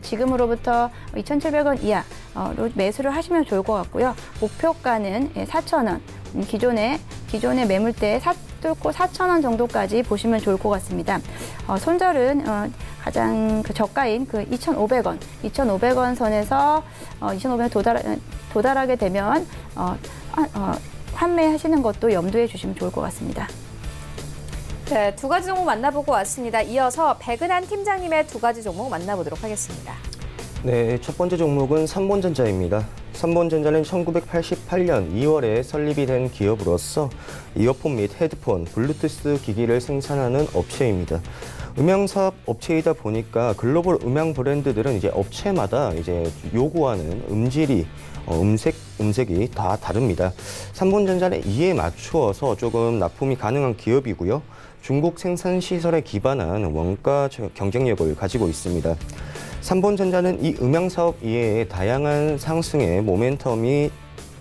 지금으로부터 2,700원 이하로 매수를 하시면 좋을 것 같고요. 목표가는 4,000원, 기존의 매물대 뚫고 4,000원 정도까지 보시면 좋을 것 같습니다. 손절은 가장 그 저가인 그 2,500원 선에서 2,500원 도달하게 되면 환매하시는 것도 염두에 주시면 좋을 것 같습니다. 네, 두 가지 종목 만나보고 왔습니다. 이어서 백은한 팀장님의 두 가지 종목 만나보도록 하겠습니다. 네, 첫 번째 종목은 삼본전자입니다. 삼본전자는 1988년 2월에 설립이 된 기업으로서 이어폰 및 헤드폰, 블루투스 기기를 생산하는 업체입니다. 음향사업 업체이다 보니까 글로벌 음향 브랜드들은 이제 업체마다 이제 요구하는 음색이 다 다릅니다. 삼본전자는 이에 맞추어서 조금 납품이 가능한 기업이고요. 중국 생산 시설에 기반한 원가 경쟁력을 가지고 있습니다. 삼본전자는 이 음향 사업 이외에 다양한 상승의 모멘텀이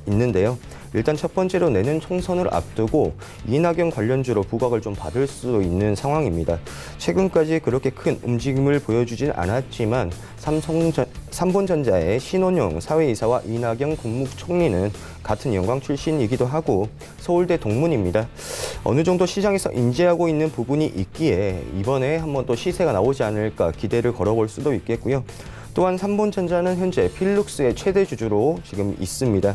있는데요. 일단 첫 번째로 내년 총선을 앞두고 이낙연 관련주로 부각을 좀 받을 수 있는 상황입니다. 최근까지 그렇게 큰 움직임을 보여주진 않았지만 삼본전자의 신원영 사회이사와 이낙연 국무총리는 같은 영광 출신이기도 하고 서울대 동문입니다. 어느 정도 시장에서 인지하고 있는 부분이 있기에 이번에 한번 또 시세가 나오지 않을까 기대를 걸어볼 수도 있겠고요. 또한 삼본전자는 현재 필룩스의 최대 주주로 지금 있습니다.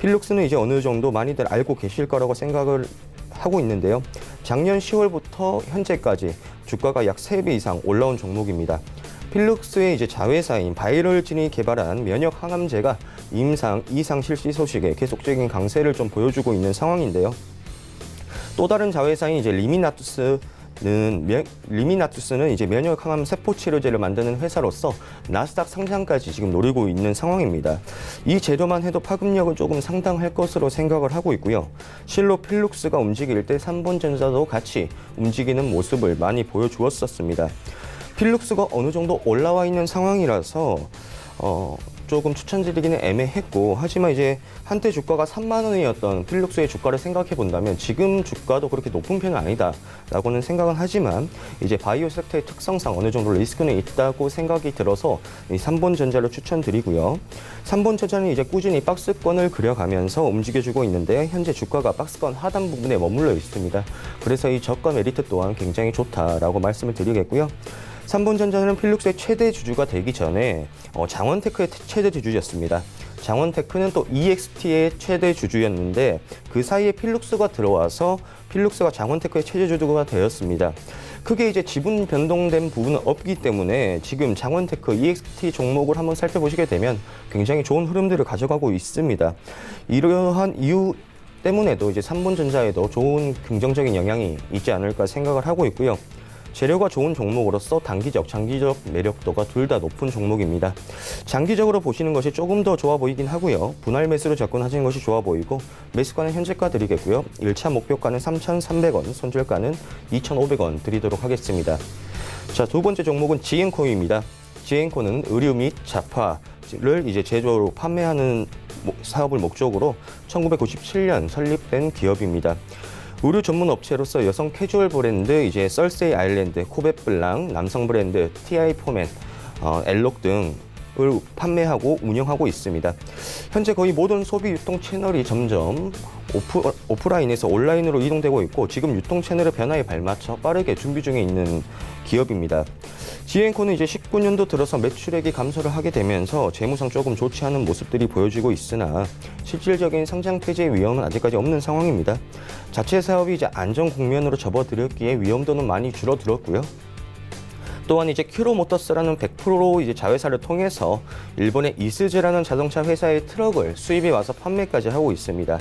필룩스는 이제 어느 정도 많이들 알고 계실 거라고 생각을 하고 있는데요. 작년 10월부터 현재까지 주가가 약 3배 이상 올라온 종목입니다. 필룩스의 이제 자회사인 바이럴진이 개발한 면역 항암제가 임상 2상 실시 소식에 계속적인 강세를 좀 보여주고 있는 상황인데요. 또 다른 자회사인 이제 리미나투스는 이제 면역 항암 세포 치료제를 만드는 회사로서 나스닥 상장까지 지금 노리고 있는 상황입니다. 이 재료만 해도 파급력은 조금 상당할 것으로 생각을 하고 있고요. 실로 필룩스가 움직일 때 삼본전자도 같이 움직이는 모습을 많이 보여주었었습니다. 필룩스가 어느 정도 올라와 있는 상황이라서 조금 추천드리기는 애매했고, 하지만 이제 한때 주가가 3만 원이었던 필룩스의 주가를 생각해 본다면 지금 주가도 그렇게 높은 편은 아니다라고는 생각은 하지만 이제 바이오 섹터의 특성상 어느 정도 리스크는 있다고 생각이 들어서 이 삼본전자를 추천드리고요. 삼본전자는 이제 꾸준히 박스권을 그려가면서 움직여주고 있는데 현재 주가가 박스권 하단 부분에 머물러 있습니다. 그래서 이 저가 메리트 또한 굉장히 좋다라고 말씀을 드리겠고요. 삼본전자는 필룩스의 최대 주주가 되기 전에 장원테크의 최대 주주였습니다. 장원테크는 또 EXT의 최대 주주였는데 그 사이에 필룩스가 들어와서 필룩스가 장원테크의 최대 주주가 되었습니다. 크게 이제 지분 변동된 부분은 없기 때문에 지금 장원테크 EXT 종목을 한번 살펴보시게 되면 굉장히 좋은 흐름들을 가져가고 있습니다. 이러한 이유 때문에도 이제 삼본전자에도 좋은 긍정적인 영향이 있지 않을까 생각을 하고 있고요. 재료가 좋은 종목으로서 단기적, 장기적 매력도가 둘 다 높은 종목입니다. 장기적으로 보시는 것이 조금 더 좋아 보이긴 하고요. 분할 매수로 접근하시는 것이 좋아 보이고 매수가는 현재가 드리겠고요. 1차 목표가는 3,300원, 손절가는 2,500원 드리도록 하겠습니다. 자, 두 번째 종목은 지앤코입니다. 지앤코는 의류 및 자파를 이제 제조로 판매하는 사업을 목적으로 1997년 설립된 기업입니다. 의류 전문 업체로서 여성 캐주얼 브랜드 이제 썰세이 아일랜드, 코벳블랑, 남성 브랜드 TI 포맨, 엘록 등을 판매하고 운영하고 있습니다. 현재 거의 모든 소비 유통 채널이 점점 오프라인에서 온라인으로 이동되고 있고 지금 유통 채널의 변화에 발맞춰 빠르게 준비 중에 있는 기업입니다. 지앤코는 이제 19년도 들어서 매출액이 감소를 하게 되면서 재무상 조금 좋지 않은 모습들이 보여지고 있으나 실질적인 성장 폐지의 위험은 아직까지 없는 상황입니다. 자체 사업이 이제 안정 국면으로 접어들었기에 위험도는 많이 줄어들었고요. 또한 이제 큐로 모터스라는 100% 이제 자회사를 통해서 일본의 이스즈라는 자동차 회사의 트럭을 수입해 와서 판매까지 하고 있습니다.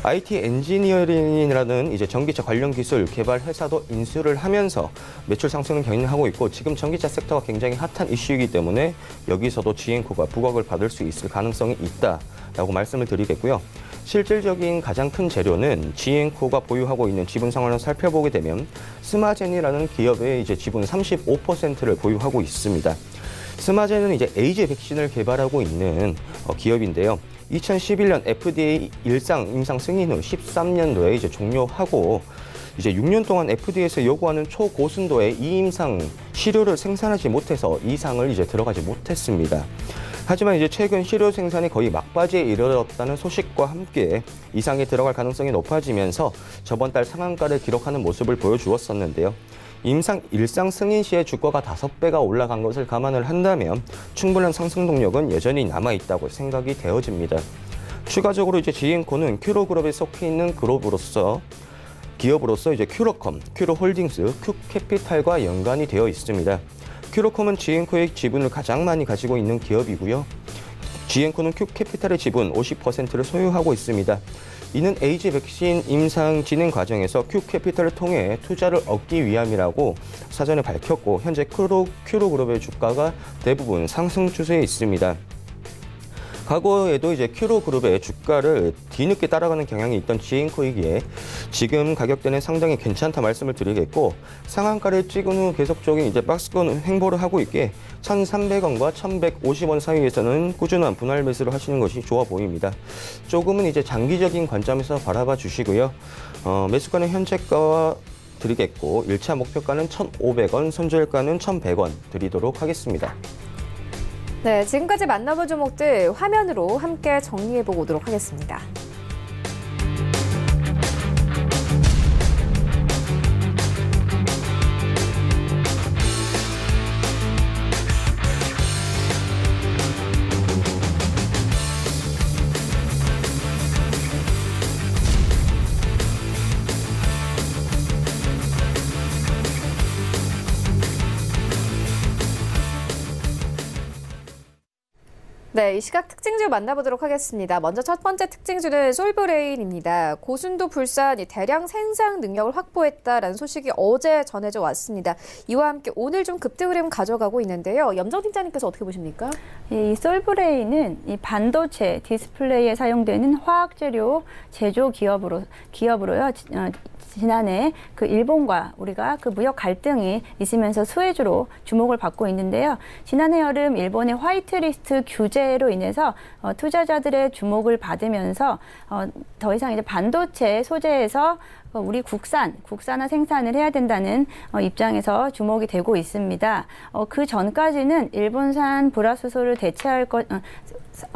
IT 엔지니어링이라는 이제 전기차 관련 기술 개발 회사도 인수를 하면서 매출 상승을 견인하고 있고, 지금 전기차 섹터가 굉장히 핫한 이슈이기 때문에 여기서도 지앤코가 부각을 받을 수 있을 가능성이 있다라고 말씀을 드리겠고요. 실질적인 가장 큰 재료는 지앤코가 보유하고 있는 지분 상황을 살펴보게 되면 스마젠이라는 기업의 이제 지분 35%를 보유하고 있습니다. 스마젠은 이제 에이즈 백신을 개발하고 있는 기업인데요. 2011년 FDA 일상 임상 승인 후 13년도에 이제 종료하고, 이제 6년 동안 FDA에서 요구하는 초고순도의 이임상 시료를 생산하지 못해서 이상을 이제 들어가지 못했습니다. 하지만 이제 최근 시료 생산이 거의 막바지에 이르렀다는 소식과 함께 이상이 들어갈 가능성이 높아지면서 저번 달 상한가를 기록하는 모습을 보여주었었는데요. 일상 승인 시에 주가가 5배가 올라간 것을 감안을 한다면 충분한 상승 동력은 여전히 남아있다고 생각이 되어집니다. 추가적으로 이제 지앤코는 큐로그룹에 속해 있는 기업으로서 이제 큐로컴, 큐로홀딩스, 큐캐피탈과 연관이 되어 있습니다. 큐로컴은 지앤코의 지분을 가장 많이 가지고 있는 기업이고요. 지앤코는 큐캐피탈의 지분 50%를 소유하고 있습니다. 이는 에이즈 백신 임상 진행 과정에서 큐캐피탈을 통해 투자를 얻기 위함이라고 사전에 밝혔고, 현재 큐로그룹의 주가가 대부분 상승 추세에 있습니다. 과거에도 이제 큐로그룹의 주가를 뒤늦게 따라가는 경향이 있던 지앤코이기에 지금 가격대는 상당히 괜찮다 말씀을 드리겠고, 상한가를 찍은 후 계속적인 이제 박스권 횡보를 하고 있기에 1,300원과 1,150원 사이에서는 꾸준한 분할 매수를 하시는 것이 좋아 보입니다. 조금은 이제 장기적인 관점에서 바라봐 주시고요. 매수가는 현재가와 드리겠고, 1차 목표가는 1,500원, 손절가는 1,100원 드리도록 하겠습니다. 네, 지금까지 만나본 종목들 화면으로 함께 정리해보고 오도록 하겠습니다. 네, 이 시각 특징주 만나보도록 하겠습니다. 먼저 첫 번째 특징주는 솔브레인입니다. 고순도 불산 대량 생산 능력을 확보했다라는 소식이 어제 전해져 왔습니다. 이와 함께 오늘 좀 급등 흐름 가져가고 있는데요. 염정 팀장님께서 어떻게 보십니까? 이 솔브레인은 이 반도체 디스플레이에 사용되는 화학재료 제조 기업으로요. 지난해 그 일본과 우리가 그 무역 갈등이 있으면서 수혜주로 주목을 받고 있는데요. 지난해 여름 일본의 화이트리스트 규제로 인해서 투자자들의 주목을 받으면서 더 이상 이제 반도체 소재에서 우리 국산화 생산을 해야 된다는 입장에서 주목이 되고 있습니다. 그 전까지는 일본산 불화수소를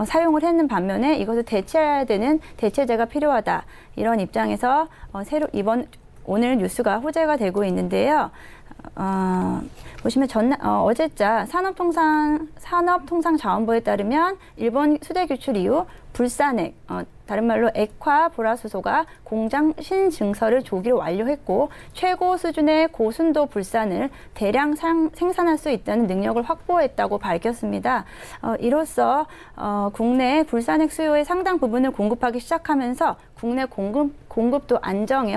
사용을 했는 반면에 이것을 대체해야 되는 대체제가 필요하다. 이런 입장에서 오늘 뉴스가 호재가 되고 있는데요. 보시면 어제자 산업통상자원부에 따르면 일본 수대 규출 이후 불산액, 다른 말로 액화 불화수소가 공장 신증서를 조기로 완료했고 최고 수준의 고순도 불산을 대량 생산할 수 있다는 능력을 확보했다고 밝혔습니다. 이로써 국내 불산액 수요의 상당 부분을 공급하기 시작하면서 국내 공급도 안정성이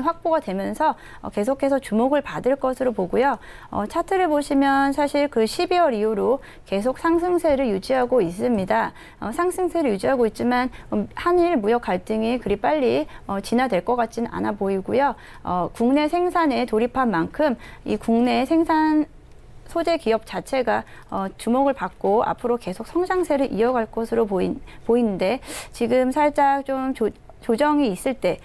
확보가 되면서 계속해서 주목을 받을 것으로 보고요. 차트를 보시면 사실 그 12월 이후로 계속 상승세를 유지하고 있습니다. 상승세를 유지하고 있지만 한일 무역 갈등이 그리 빨리 진화될 것 같지는 않아 보이고요. 국내 생산에 돌입한 만큼 이 국내 생산 소재 기업 자체가 주목을 받고 앞으로 계속 성장세를 이어갈 것으로 보이는데 지금 살짝 좀 조정이 있을 때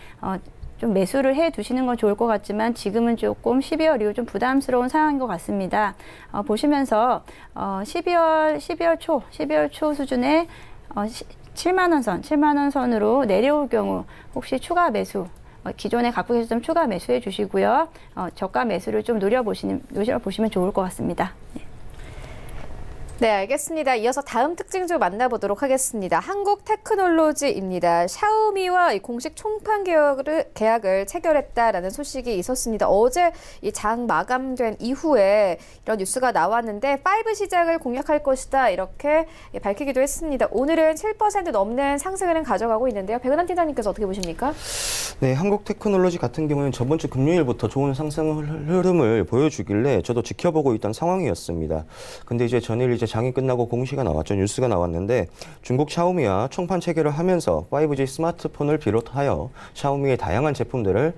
좀 매수를 해 두시는 건 좋을 것 같지만 지금은 조금 12월 이후 좀 부담스러운 상황인 것 같습니다. 보시면서 12월 초 수준의 7만 원 선으로 내려올 경우 혹시 추가 매수 기존에 갖고 계셨던 추가 매수해 주시고요. 저가 매수를 좀 노려보시면 좋을 것 같습니다. 네, 알겠습니다. 이어서 다음 특징 좀 만나보도록 하겠습니다. 한국테크놀로지입니다. 샤오미와 이 공식 총판 계약을 체결했다라는 소식이 있었습니다. 어제 이 장 마감된 이후에 이런 뉴스가 나왔는데 5 시장을 공략할 것이다 이렇게 밝히기도 했습니다. 오늘은 7% 넘는 상승을 가져가고 있는데요. 백은한 팀장님께서 어떻게 보십니까? 네, 한국테크놀로지 같은 경우에는 저번 주 금요일부터 좋은 상승 흐름을 보여주길래 저도 지켜보고 있던 상황이었습니다. 근데 이제 전일 이제 장이 끝나고 공시가 나왔죠. 뉴스가 나왔는데 중국 샤오미와 총판 체결을 하면서 5G 스마트폰을 비롯하여 샤오미의 다양한 제품들을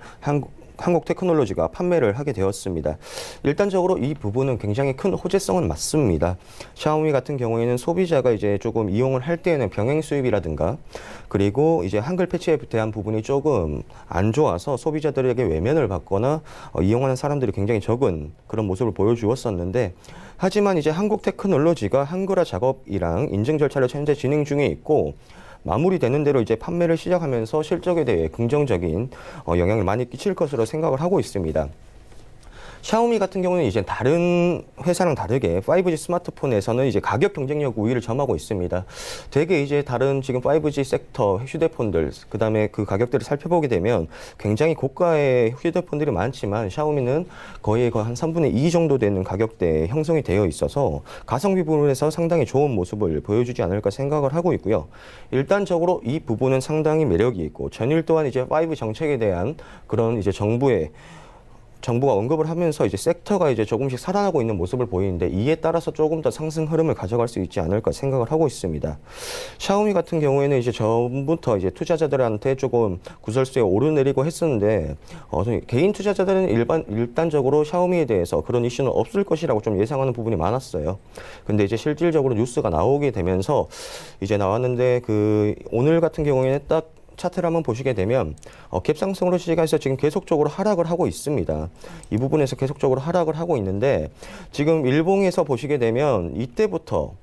한국테크놀로지가 판매를 하게 되었습니다. 일단적으로 이 부분은 굉장히 큰 호재성은 맞습니다. 샤오미 같은 경우에는 소비자가 이제 조금 이용을 할 때에는 병행 수입이라든가 그리고 이제 한글 패치에 대한 부분이 조금 안 좋아서 소비자들에게 외면을 받거나 이용하는 사람들이 굉장히 적은 그런 모습을 보여주었었는데 하지만 이제 한국테크놀로지가 한글화 작업이랑 인증 절차를 현재 진행 중에 있고 마무리되는 대로 이제 판매를 시작하면서 실적에 대해 긍정적인 영향을 많이 끼칠 것으로 생각을 하고 있습니다. 샤오미 같은 경우는 이제 다른 회사랑 다르게 5G 스마트폰에서는 이제 가격 경쟁력 우위를 점하고 있습니다. 되게 이제 다른 지금 5G 섹터 휴대폰들, 그다음에 그 가격대를 살펴보게 되면 굉장히 고가의 휴대폰들이 많지만 샤오미는 거의 한 3분의 2 정도 되는 가격대에 형성이 되어 있어서 가성비 부분에서 상당히 좋은 모습을 보여주지 않을까 생각을 하고 있고요. 일단적으로 이 부분은 상당히 매력이 있고 전일 또한 이제 5 정책에 대한 그런 이제 정부가 언급을 하면서 이제 섹터가 이제 조금씩 살아나고 있는 모습을 보이는데 이에 따라서 조금 더 상승 흐름을 가져갈 수 있지 않을까 생각을 하고 있습니다. 샤오미 같은 경우에는 이제 전부터 이제 투자자들한테 조금 구설수에 오르내리고 했었는데 개인 투자자들은 일단적으로 샤오미에 대해서 그런 이슈는 없을 것이라고 좀 예상하는 부분이 많았어요. 근데 이제 실질적으로 뉴스가 나오게 되면서 이제 나왔는데 오늘 같은 경우에는 딱 차트를 한번 보시게 되면 갭상승으로 시작해서 지금 계속적으로 하락을 하고 있습니다. 이 부분에서 계속적으로 하락을 하고 있는데 지금 일봉에서 보시게 되면 이때부터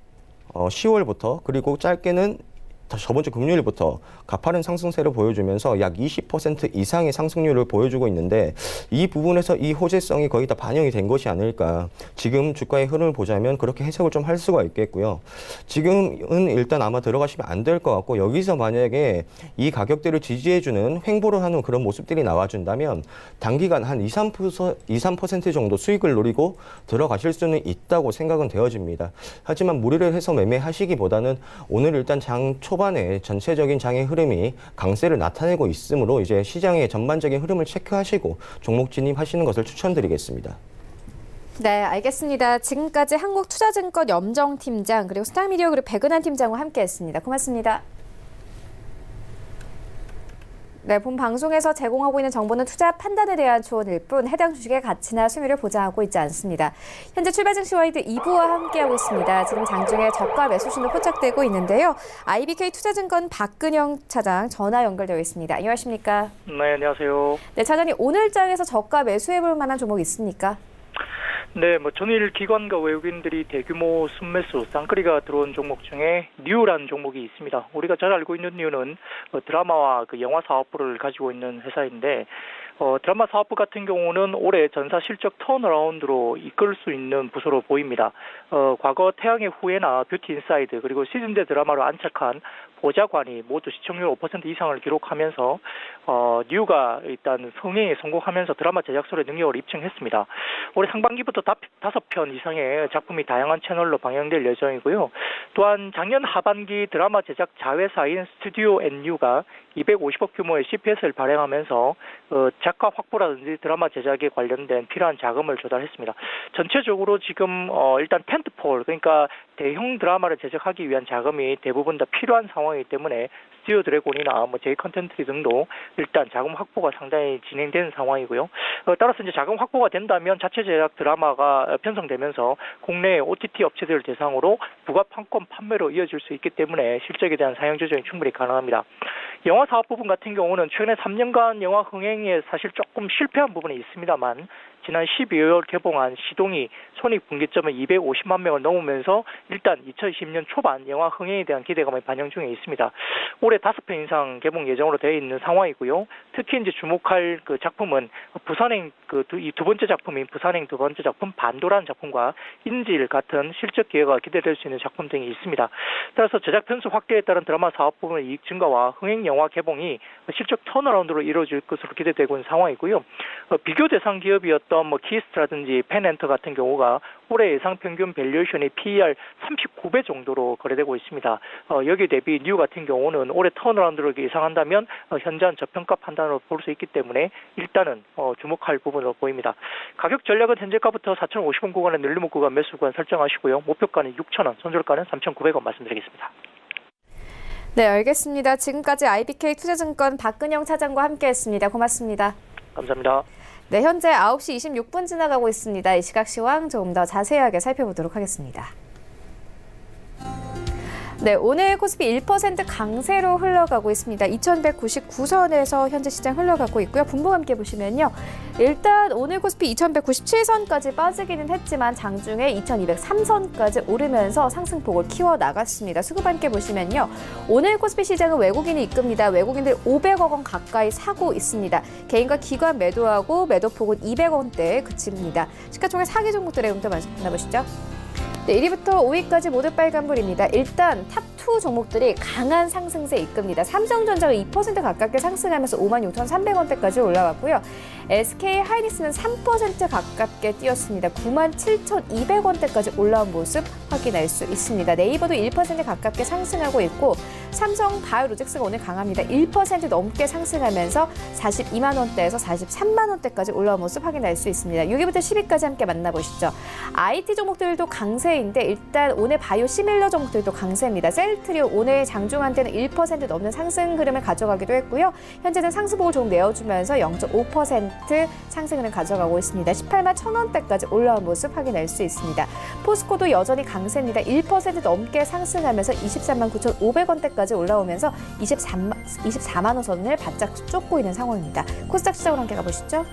10월부터 그리고 짧게는 저번 주 금요일부터 가파른 상승세를 보여주면서 약 20% 이상의 상승률을 보여주고 있는데 이 부분에서 이 호재성이 거의 다 반영이 된 것이 아닐까. 지금 주가의 흐름을 보자면 그렇게 해석을 좀 할 수가 있겠고요. 지금은 일단 아마 들어가시면 안 될 것 같고 여기서 만약에 이 가격대를 지지해주는 횡보를 하는 그런 모습들이 나와준다면 단기간 한 2-3% 정도 수익을 노리고 들어가실 수는 있다고 생각은 되어집니다. 하지만 무리를 해서 매매하시기보다는 오늘 일단 장 초반에 전체적인 장의 흐름이 강세를 나타내고 있으므로 이제 시장의 전반적인 흐름을 체크하시고 종목 진입하시는 것을 추천드리겠습니다. 네, 알겠습니다. 지금까지 한국투자증권 염정팀장 그리고 스타미디어 그룹 백은한 팀장과 함께했습니다. 고맙습니다. 네, 본 방송에서 제공하고 있는 정보는 투자 판단에 대한 조언일 뿐 해당 주식의 가치나 수익률을 보장하고 있지 않습니다. 현재 출발 증시 와이드 2부와 함께하고 있습니다. 지금 장중에 저가 매수 신호 포착되고 있는데요. IBK 투자증권 박근영 차장 전화 연결되어 있습니다. 안녕하십니까? 네, 안녕하세요. 네, 차장님 오늘 장에서 저가 매수해볼 만한 종목 있습니까? 네, 전일 기관과 외국인들이 대규모 순매수, 쌍끌이가 들어온 종목 중에 뉴라는 종목이 있습니다. 우리가 잘 알고 있는 뉴는 드라마와 영화 사업부를 가지고 있는 회사인데 드라마 사업부 같은 경우는 올해 전사 실적 턴어라운드로 이끌 수 있는 부서로 보입니다. 과거 태양의 후예나 뷰티 인사이드 그리고 시즌제 드라마로 안착한 보좌관이 모두 시청률 5% 이상을 기록하면서 뉴가 일단 성행에 성공하면서 드라마 제작소의 능력을 입증했습니다. 올해 상반기부터 5편 이상의 작품이 다양한 채널로 방영될 예정이고요. 또한 작년 하반기 드라마 제작 자회사인 스튜디오 앤뉴가 250억 규모의 CPS를 발행하면서 작가 확보라든지 드라마 제작에 관련된 필요한 자금을 조달했습니다. 전체적으로 지금 일단 텐트폴 그러니까 대형 드라마를 제작하기 위한 자금이 대부분 다 필요한 상황이기 때문에 스튜디오 드래곤이나 제이 컨텐츠 등도 일단 자금 확보가 상당히 진행되는 상황이고요. 따라서 이제 자금 확보가 된다면 자체 제작 드라마가 편성되면서 국내 OTT 업체들을 대상으로 부가판권 판매로 이어질 수 있기 때문에 실적에 대한 상향 조정이 충분히 가능합니다. 영화 사업 부분 같은 경우는 최근에 3년간 영화 흥행에 사실 조금 실패한 부분이 있습니다만 지난 12월 개봉한 시동이 손익분기점은 250만 명을 넘으면서 일단 2020년 초반 영화 흥행에 대한 기대감이 반영 중에 있습니다. 올해 5편 이상 개봉 예정으로 되어 있는 상황이고요. 특히 이제 주목할 그 작품은 부산행 이 두 번째 작품인 부산행 두 번째 작품 반도라는 작품과 인질 같은 실적 기회가 기대될 수 있는 작품 등이 있습니다. 따라서 제작 편수 확대에 따른 드라마 사업 부분의 이익 증가와 흥행 영화 개봉이 실적 턴어라운드로 이루어질 것으로 기대되고 있는 상황이고요. 비교 대상 기업이었던 키스트라든지 펜엔터 같은 경우가 올해 예상 평균 밸류에이션이 PER 39배 정도로 거래되고 있습니다. 여기 대비 뉴 같은 경우는 올해 턴어라운드를 예상한다면 현저한 저평가 판단으로 볼 수 있기 때문에 일단은 주목할 부분으로 보입니다. 가격 전략은 현재가부터 4,050원 구간에 늘리목 구간 매수 구간 설정하시고요. 목표가는 6,000원, 손절가는 3,900원 말씀드리겠습니다. 네, 알겠습니다. 지금까지 IBK 투자증권 박근영 차장과 함께했습니다. 고맙습니다. 감사합니다. 네, 현재 9시 26분 지나가고 있습니다. 이 시각 시황 조금 더 자세하게 살펴보도록 하겠습니다. 네, 오늘 코스피 1% 강세로 흘러가고 있습니다. 2199선에서 현재 시장 흘러가고 있고요. 분봉 함께 보시면요. 일단 오늘 코스피 2197선까지 빠지기는 했지만 장중에 2203선까지 오르면서 상승폭을 키워나갔습니다. 수급 함께 보시면요. 오늘 코스피 시장은 외국인이 이끕니다. 외국인들 500억 원 가까이 사고 있습니다. 개인과 기관 매도하고 매도폭은 200원대에 그칩니다. 시가총액 상위 종목들의 음도 만나보시죠. 네, 1위부터 5위까지 모두 빨간불입니다. 일단 탑2 종목들이 강한 상승세 이끕니다. 삼성전자가 2% 가깝게 상승하면서 56,300원대까지 올라왔고요. SK 하이닉스는 3% 가깝게 뛰었습니다. 97,200원대까지 올라온 모습 확인할 수 있습니다. 네이버도 1% 가깝게 상승하고 있고 삼성 바이오로직스가 오늘 강합니다. 1% 넘게 상승하면서 42만 원대에서 43만 원대까지 올라온 모습 확인할 수 있습니다. 6위부터 10위까지 함께 만나보시죠. IT 종목들도 강세인데 일단 오늘 바이오 시밀러 종목들도 강세입니다. 셀트리온 오늘 장중한테는 1% 넘는 상승 흐름을 가져가기도 했고요. 현재는 상승폭을 조금 내어주면서 0.5% 상승 흐름 가져가고 있습니다. 18만 1,000원대까지 올라온 모습 확인할 수 있습니다. 포스코도 여전히 강세입니다. 1% 넘게 상승하면서 23만 9,500원대까지 올라오면서 24만 원 선을 바짝 쫓고 있는 상황입니다. 코스닥 시장으로 함께 가보시죠.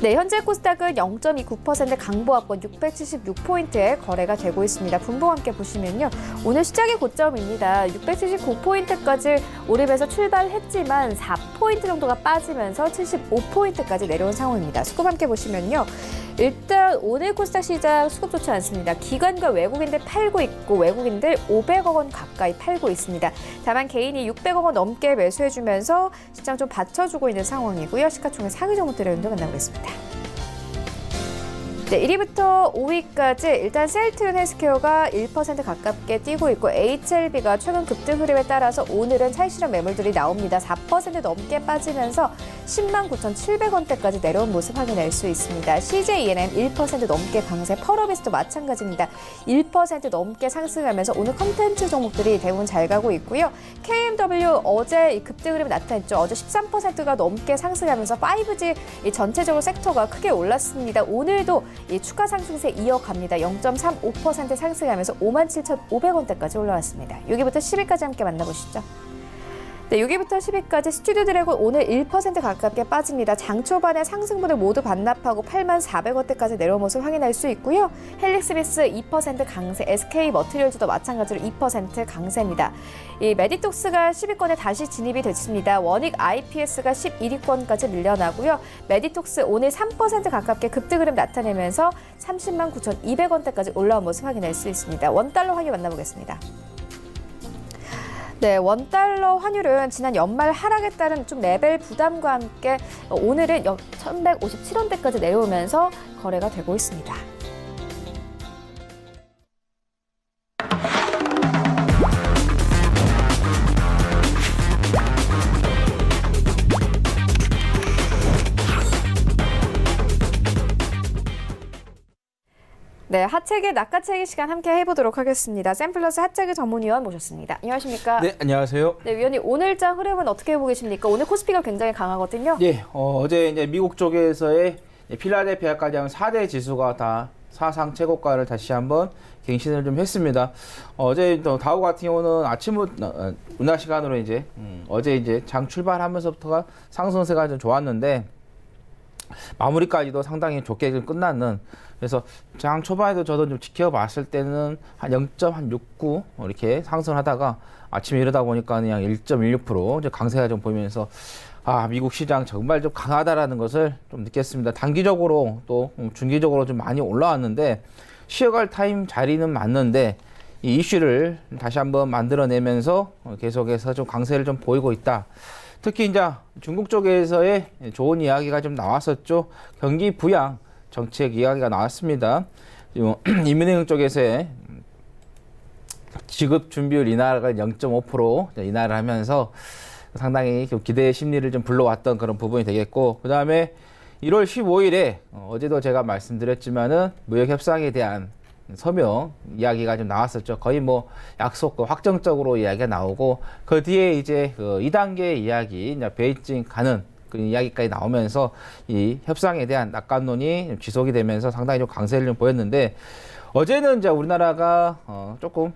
네, 현재 코스닥은 0.29% 강보합권 676포인트에 거래가 되고 있습니다. 분봉 함께 보시면요. 오늘 시작이 고점입니다. 679포인트까지 오르면서 출발했지만 4포인트 정도가 빠지면서 75포인트까지 내려온 상황입니다. 수급 함께 보시면요. 일단 오늘 코스닥 시장 수급 좋지 않습니다. 기관과 외국인들 팔고 있고 외국인들 500억 원 가까이 팔고 있습니다. 다만 개인이 600억 원 넘게 매수해주면서 시장 좀 받쳐주고 있는 상황이고요. 시가총액 상위 종목들의 운동 만나보겠습니다. 네, 1위부터 5위까지 일단 셀트리온 헬스케어가 1% 가깝게 뛰고 있고 HLB가 최근 급등 흐름에 따라서 오늘은 차익실현 매물들이 나옵니다. 4% 넘게 빠지면서 10만 9,700원대까지 내려온 모습 확인할 수 있습니다. CJENM 1% 넘게 강세, 펄어비스도 마찬가지입니다. 1% 넘게 상승하면서 오늘 컨텐츠 종목들이 대부분 잘 가고 있고요. KMW 어제 급등 흐름이 나타났죠. 어제 13%가 넘게 상승하면서 5G 전체적으로 섹터가 크게 올랐습니다. 오늘도 이 추가 상승세 이어갑니다. 0.35% 상승하면서 57,500원대까지 올라왔습니다. 6위부터 10위까지 함께 만나보시죠. 네, 6위부터 10위까지 스튜디오 드래곤 오늘 1% 가깝게 빠집니다. 장 초반에 상승분을 모두 반납하고 84,400원대까지 내려온 모습 확인할 수 있고요. 헬릭스미스 2% 강세, SK 머티리얼즈도 마찬가지로 2% 강세입니다. 이 메디톡스가 10위권에 다시 진입이 됐습니다. 원익 IPS가 11위권까지 밀려나고요. 메디톡스 오늘 3% 가깝게 급등 흐름 나타내면서 30만 9,200원대까지 올라온 모습 확인할 수 있습니다. 원달러 환율 만나보겠습니다. 네, 원달러 환율은 지난 연말 하락에 따른 좀 레벨 부담과 함께 오늘은 1,157원대까지 내려오면서 거래가 되고 있습니다. 네, 하체계 낚아채기 시간 함께 해보도록 하겠습니다. 샘플러스 하체계 전문위원 모셨습니다. 안녕하십니까? 네, 안녕하세요. 네, 위원님 오늘장 흐름은 어떻게 보고 계십니까? 오늘 코스피가 굉장히 강하거든요. 네, 어제 이제 미국 쪽에서의 필라델피아까지 하면 4대 지수가 다 사상 최고가를 다시 한번 갱신을 좀 했습니다. 어제 또 다우 같은 경우는 아침부터 은하 시간으로 이제 어제 이제 장 출발하면서부터가 상승세가 좀 좋았는데 마무리까지도 상당히 좋게 좀 끝났는. 그래서 장 초반에도 저도 좀 지켜봤을 때는 한 0.69 이렇게 상승하다가 아침에 이러다 보니까 그냥 1.16% 이제 강세가 좀 보이면서 미국 시장 정말 좀 강하다라는 것을 좀 느꼈습니다. 단기적으로 또 중기적으로 좀 많이 올라왔는데 쉬어갈 타임 자리는 맞는데 이 이슈를 다시 한번 만들어내면서 계속해서 좀 강세를 좀 보이고 있다. 특히 이제 중국 쪽에서의 좋은 이야기가 좀 나왔었죠. 경기 부양 정책 이야기가 나왔습니다. 인민은행 쪽에서의 지급 준비율 인하가 0.5% 인하를 하면서 상당히 기대의 심리를 좀 불러왔던 그런 부분이 되겠고, 그 다음에 1월 15일에 어제도 제가 말씀드렸지만은 무역 협상에 대한 서명 이야기가 좀 나왔었죠. 거의 뭐 약속 확정적으로 이야기가 나오고 그 뒤에 이제 그 2단계 이야기, 이제 베이징 가는 그 이야기까지 나오면서 이 협상에 대한 낙관론이 지속이 되면서 상당히 좀 강세를 좀 보였는데 어제는 이제 우리나라가 조금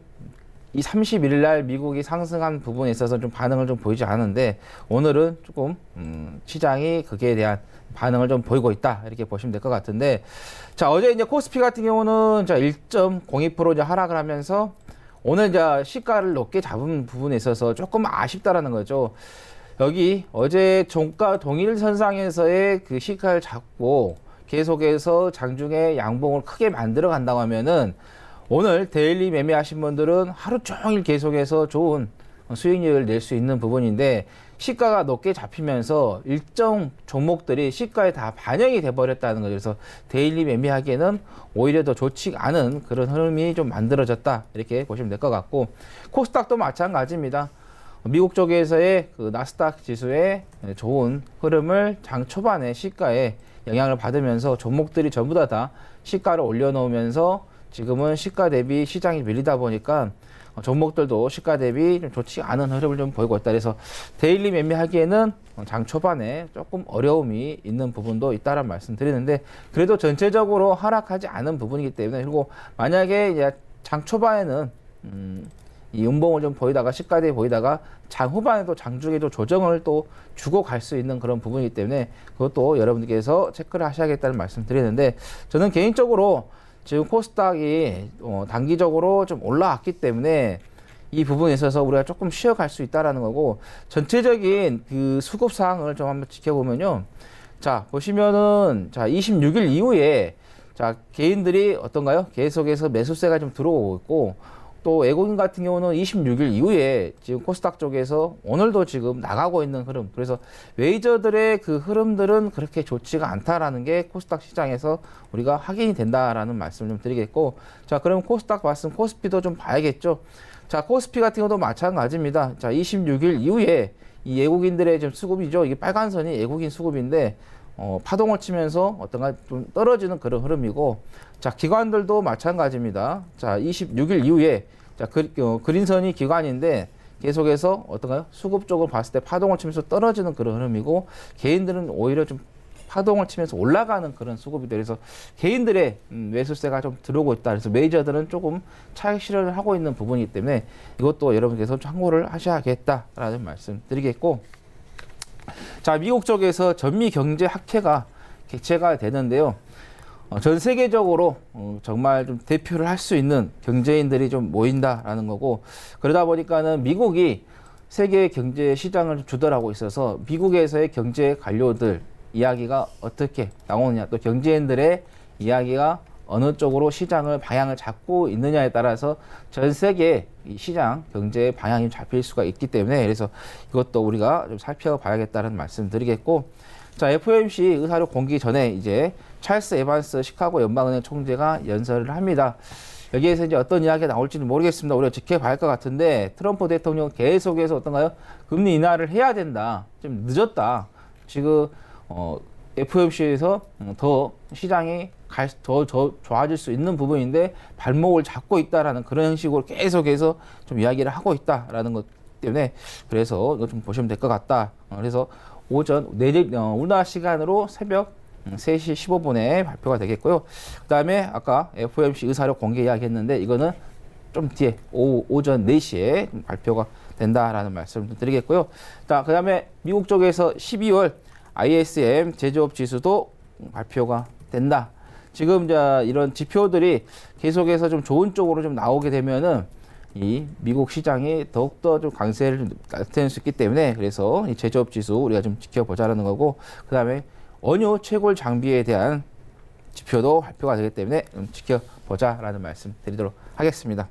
이 31일 날 미국이 상승한 부분에 있어서 좀 반응을 좀 보이지 않았는데 오늘은 조금 시장이 거기에 대한 반응을 좀 보이고 있다 이렇게 보시면 될 것 같은데 자 어제 이제 코스피 같은 경우는 자 1.02% 이제 하락을 하면서 오늘 이제 시가를 높게 잡은 부분에 있어서 조금 아쉽다라는 거죠. 여기 어제 종가 동일선상에서의 그 시가를 잡고 계속해서 장중에 양봉을 크게 만들어 간다고 하면은 오늘 데일리 매매하신 분들은 하루 종일 계속해서 좋은 수익률을 낼 수 있는 부분인데 시가가 높게 잡히면서 일정 종목들이 시가에 다 반영이 돼버렸다는 거죠. 그래서 데일리 매매하기에는 오히려 더 좋지 않은 그런 흐름이 좀 만들어졌다 이렇게 보시면 될 것 같고 코스닥도 마찬가지입니다. 미국 쪽에서의 그 나스닥 지수의 좋은 흐름을 장 초반에 시가에 영향을 받으면서 종목들이 전부 다 시가를 올려놓으면서 지금은 시가 대비 시장이 밀리다 보니까 종목들도 시가 대비 좀 좋지 않은 흐름을 좀 보이고 있다. 그래서 데일리 매매하기에는 장 초반에 조금 어려움이 있는 부분도 있다는 말씀 드리는데 그래도 전체적으로 하락하지 않은 부분이기 때문에 그리고 만약에 이제 장 초반에는 이 음봉을 좀 보이다가 시가 대비 보이다가 장 후반에도 장중에도 조정을 또 주고 갈 수 있는 그런 부분이기 때문에 그것도 여러분들께서 체크를 하셔야겠다는 말씀 드리는데 저는 개인적으로 지금 코스닥이 단기적으로 좀 올라왔기 때문에 이 부분에 있어서 우리가 조금 쉬어갈 수 있다라는 거고 전체적인 그 수급 사항을 좀 한번 지켜보면요. 자, 보시면은 자, 26일 이후에 자, 개인들이 어떤가요? 계속해서 매수세가 좀 들어오고 있고 또 외국인 같은 경우는 26일 이후에 지금 코스닥 쪽에서 오늘도 지금 나가고 있는 흐름. 그래서 웨이저들의 그 흐름들은 그렇게 좋지가 않다라는 게 코스닥 시장에서 우리가 확인이 된다라는 말씀을 좀 드리겠고. 자, 그럼 코스닥 봤으면 코스피도 좀 봐야겠죠. 자, 코스피 같은 경우도 마찬가지입니다. 자, 26일 이후에 이 외국인들의 좀 수급이죠. 이게 빨간 선이 외국인 수급인데 파동을 치면서 어떤가 좀 떨어지는 그런 흐름이고 자 기관들도 마찬가지입니다. 자 26일 이후에 자 그린선이 기관인데 계속해서 어떤가요? 수급 쪽으로 봤을 때 파동을 치면서 떨어지는 그런 흐름이고 개인들은 오히려 좀 파동을 치면서 올라가는 그런 수급이 돼서 개인들의 매수세가 좀 들어오고 있다. 그래서 메이저들은 조금 차익 실현을 하고 있는 부분이기 때문에 이것도 여러분께서 참고를 하셔야겠다라는 말씀 드리겠고 자, 미국 쪽에서 전미 경제 학회가 개최가 되는데요. 전 세계적으로 정말 좀 대표를 할 수 있는 경제인들이 좀 모인다라는 거고 그러다 보니까는 미국이 세계 경제 시장을 주도하고 있어서 미국에서의 경제 관료들 이야기가 어떻게 나오느냐 또 경제인들의 이야기가 어느 쪽으로 시장을 방향을 잡고 있느냐에 따라서 전 세계 이 시장 경제의 방향이 잡힐 수가 있기 때문에 그래서 이것도 우리가 좀 살펴봐야겠다는 말씀 드리겠고 자 FOMC 의사를 공기 전에 이제 찰스 에반스 시카고 연방은행 총재가 연설을 합니다. 여기에서 이제 어떤 이야기가 나올지는 모르겠습니다. 우리가 지켜봐야 할 것 같은데 트럼프 대통령 계속해서 어떤가요? 금리 인하를 해야 된다. 좀 늦었다. 지금 FOMC에서 더 시장이 더 좋아질 수 있는 부분인데 발목을 잡고 있다라는 그런 형식으로 계속해서 좀 이야기를 하고 있다라는 것 때문에 그래서 이거 좀 보시면 될 것 같다. 그래서 오전 우리나라 시간으로 새벽 3시 15분에 발표가 되겠고요. 그 다음에 아까 FOMC 의사록 공개 이야기했는데 이거는 좀 뒤에 오전 4시에 발표가 된다라는 말씀을 드리겠고요. 자, 그 다음에 미국 쪽에서 12월 ISM 제조업 지수도 발표가 된다. 지금 이제 이런 지표들이 계속해서 좀 좋은 쪽으로 좀 나오게 되면은 이 미국 시장이 더욱더 좀 강세를 좀 나타낼 수 있기 때문에 그래서 이 제조업 지수 우리가 좀 지켜보자라는 거고 그다음에 원유 채굴 장비에 대한 지표도 발표가 되기 때문에 좀 지켜보자라는 말씀 드리도록 하겠습니다.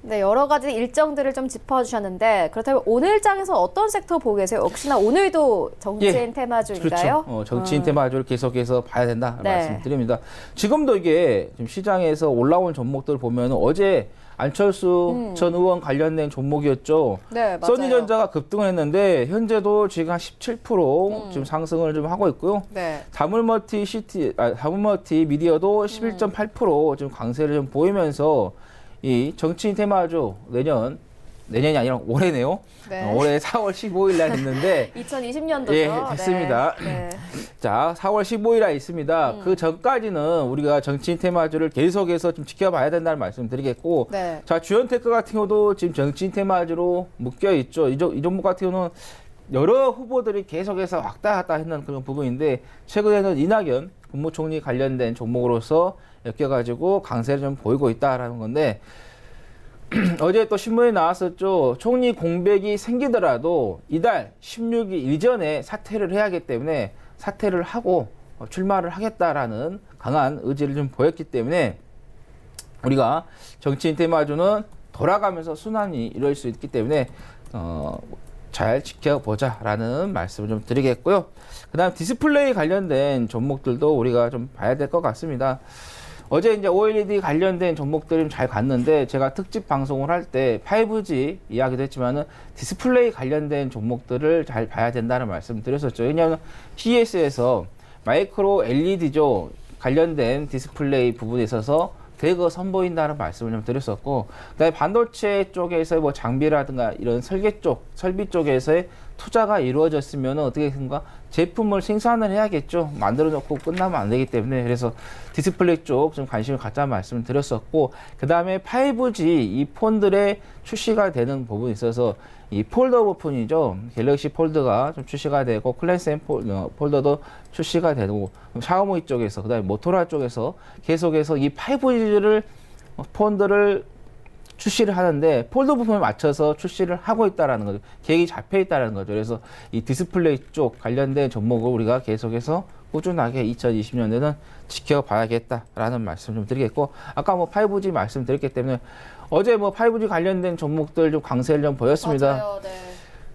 네, 여러 가지 일정들을 좀 짚어주셨는데 그렇다면 오늘장에서 어떤 섹터 보고 계세요? 혹시나 오늘도 정치인 테마주인가요? 그렇죠. 정치인 테마주를 계속해서 봐야 된다 네. 말씀드립니다. 지금도 이게 지금 시장에서 올라온 종목들 보면 어제 안철수 전 의원 관련된 종목이었죠. 네, 맞아요. 써니전자가 급등을 했는데 현재도 지금 한 17% 지금 상승을 좀 하고 있고요. 네. 다물머티 미디어도 11.8% 지금 강세를 좀 보이면서 이 정치인 테마주 내년이 아니라 올해네요. 네. 올해 4월 15일 날 했는데 2020년도죠. 예, 했습니다. 네. 자, 4월 15일 날 있습니다. 그 전까지는 우리가 정치인 테마주를 계속해서 좀 지켜봐야 된다는 말씀 드리겠고 네. 자, 주연테크 같은 경우도 지금 정치인 테마주로 묶여 있죠. 이 종목 같은 경우는 여러 후보들이 계속해서 왔다 갔다 했는 그런 부분인데 최근에는 이낙연 국무총리 관련된 종목으로서 엮여가지고 강세를 좀 보이고 있다라는 건데 어제 또 신문에 나왔었죠. 총리 공백이 생기더라도 이달 16일 이전에 사퇴를 해야 하기 때문에 사퇴를 하고 출마를 하겠다라는 강한 의지를 좀 보였기 때문에 우리가 정치인 테마주는 돌아가면서 순환이 이룰 수 있기 때문에 잘 지켜보자라는 말씀을 좀 드리겠고요. 그다음 디스플레이 관련된 종목들도 우리가 좀 봐야 될 것 같습니다. 어제 이제 OLED 관련된 종목들이 좀 잘 갔는데 제가 특집 방송을 할 때 5G 이야기도 했지만은 디스플레이 관련된 종목들을 잘 봐야 된다는 말씀 드렸었죠. 왜냐하면 CES에서 마이크로 LED죠. 관련된 디스플레이 부분에 있어서 대거 선보인다는 말씀을 좀 드렸었고, 그다음에 반도체 쪽에서 뭐 장비라든가 이런 설비 쪽에서의 투자가 이루어졌으면 어떻게 된가? 제품을 생산을 해야겠죠. 만들어 놓고 끝나면 안 되기 때문에. 그래서 디스플레이 쪽 좀 관심을 갖자는 말씀을 드렸었고, 그 다음에 5G 이 폰들의 출시가 되는 부분에 있어서 이 폴더블 폰이죠. 갤럭시 폴드가 좀 출시가 되고, 클래스 M 폴더도 출시가 되고, 샤오미 쪽에서, 그 다음에 모토로라 쪽에서 계속해서 이 5G를 폰들을 출시를 하는데 폴더 부품에 맞춰서 출시를 하고 있다라는 거죠. 계획이 잡혀 있다라는 거죠. 그래서 이 디스플레이 쪽 관련된 종목을 우리가 계속해서 꾸준하게 2020년에는 지켜봐야겠다라는 말씀 좀 드리겠고, 아까 뭐 5G 말씀드렸기 때문에 어제 뭐 5G 관련된 종목들 좀 강세를 좀 보였습니다. 맞아요. 네.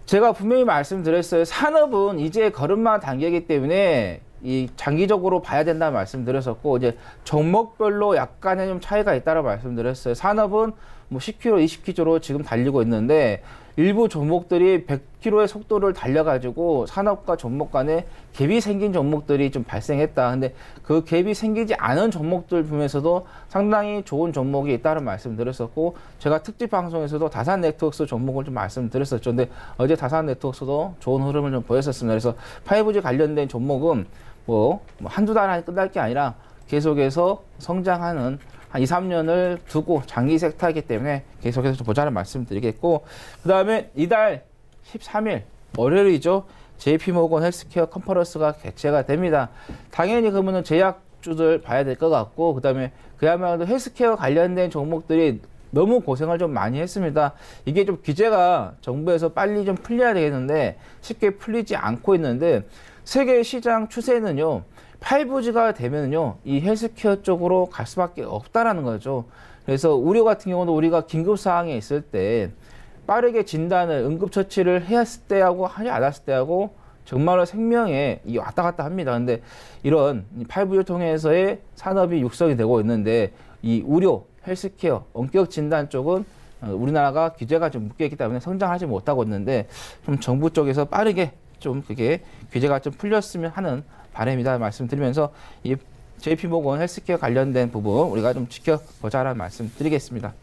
제가 분명히 말씀드렸어요. 산업은 이제 걸음마 단계이기 때문에 이 장기적으로 봐야 된다는 말씀드렸었고, 이제 종목별로 약간의 좀 차이가 있다고 말씀드렸어요. 산업은 뭐 10km, 20km로 지금 달리고 있는데 일부 종목들이 100km의 속도를 달려가지고 산업과 종목 간에 갭이 생긴 종목들이 좀 발생했다. 근데 그 갭이 생기지 않은 종목들 중에서도 상당히 좋은 종목이 있다는 말씀드렸었고, 제가 특집 방송에서도 다산 네트워크스 종목을 좀 말씀드렸었죠. 근데 어제 다산 네트워크스도 좋은 흐름을 좀 보였었습니다. 그래서 5G 관련된 종목은 뭐 한두 달 안에 끝날 게 아니라 계속해서 성장하는 한 2, 3년을 두고 장기 섹터이기 때문에 계속해서 좀 보자는 말씀 드리겠고, 그 다음에 이달 13일 월요일이죠. JP모건 헬스케어 컨퍼런스가 개최가 됩니다. 당연히 그러면은 제약주들 봐야 될 것 같고, 그 다음에 그야말로 헬스케어 관련된 종목들이 너무 고생을 좀 많이 했습니다. 이게 좀 규제가 정부에서 빨리 좀 풀려야 되겠는데 쉽게 풀리지 않고 있는데, 세계 시장 추세는요, 5G가 되면요, 이 헬스케어 쪽으로 갈 수밖에 없다라는 거죠. 그래서 우려 같은 경우도 우리가 긴급 상황에 있을 때 빠르게 진단을 응급처치를 했을 때하고 하지 않았을 때하고 정말로 생명에 이 왔다 갔다 합니다. 근데 이런 5G를 통해서의 산업이 육성이 되고 있는데 이 의료, 헬스케어, 원격 진단 쪽은 우리나라가 규제가 좀 묶여있기 때문에 성장하지 못하고 있는데, 좀 정부 쪽에서 빠르게 좀 그게 규제가 좀 풀렸으면 하는 바람이다 말씀드리면서 이 JP모건 헬스케어 관련된 부분 우리가 좀 지켜보자라는 말씀 드리겠습니다.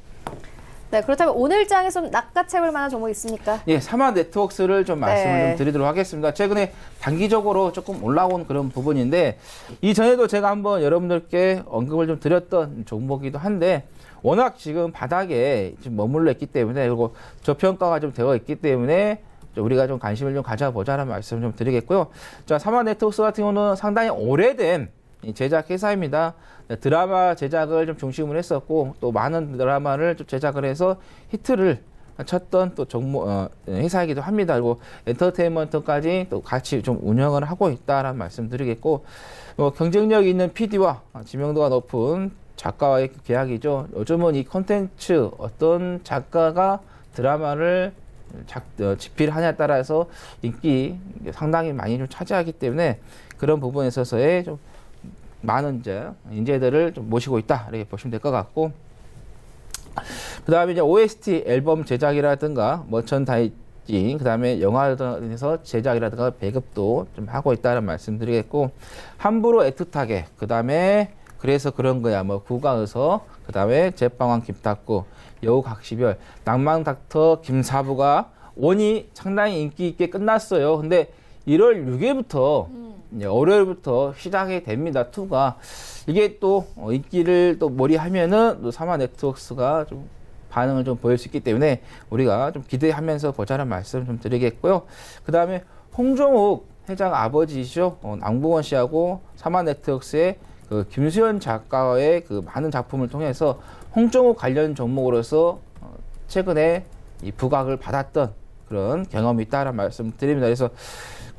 네, 그렇다면 오늘 장에 좀 낚아채볼 만한 종목 있습니까? 예, 삼화 네트워크스를 좀 말씀을 네. 좀 드리도록 하겠습니다. 최근에 단기적으로 조금 올라온 그런 부분인데, 이전에도 제가 한번 여러분들께 언급을 좀 드렸던 종목이기도 한데, 워낙 지금 바닥에 지금 머물러 있기 때문에, 그리고 저평가가 좀 되어 있기 때문에 우리가 좀 관심을 좀 가져보자는 말씀을 좀 드리겠고요. 자, 삼화 네트워크스 같은 경우는 상당히 오래된 이 제작 회사입니다. 드라마 제작을 좀 중심으로 했었고 또 많은 드라마를 좀 제작을 해서 히트를 쳤던 또 회사이기도 합니다. 그리고 엔터테인먼트까지 또 같이 좀 운영을 하고 있다라는 말씀드리겠고 경쟁력 있는 PD와 지명도가 높은 작가와의 계약이죠. 요즘은 이 콘텐츠 어떤 작가가 드라마를 집필하냐에 따라서 인기 상당히 많이 좀 차지하기 때문에 그런 부분에 있어서의 좀 많은 인재들을 좀 모시고 있다 이렇게 보시면 될 것 같고, 그 다음에 이제 OST 앨범 제작이라든가 머천다이징, 그 다음에 영화에서 제작이라든가 배급도 좀 하고 있다는 말씀드리겠고, 함부로 애틋하게, 그 다음에 그래서 그런 거야, 뭐 국가의서, 그 다음에 제빵왕 김탁구, 여우 각시별, 낭만 닥터 김사부가 원이 상당히 인기 있게 끝났어요. 근데 1월 6일부터 월요일부터 시작이 됩니다. 2가 이게 또 인기를 또 몰이하면은 또 사마 네트워크가 좀 반응을 좀 보일 수 있기 때문에 우리가 좀 기대하면서 보자는 말씀 좀 드리겠고요. 그 다음에 홍종욱 회장 아버지시죠, 남궁원 씨하고 사마 네트워크의 그 김수현 작가의 그 많은 작품을 통해서 홍종욱 관련 종목으로서 최근에 이 부각을 받았던 그런 경험이 있다라는 말씀 드립니다. 그래서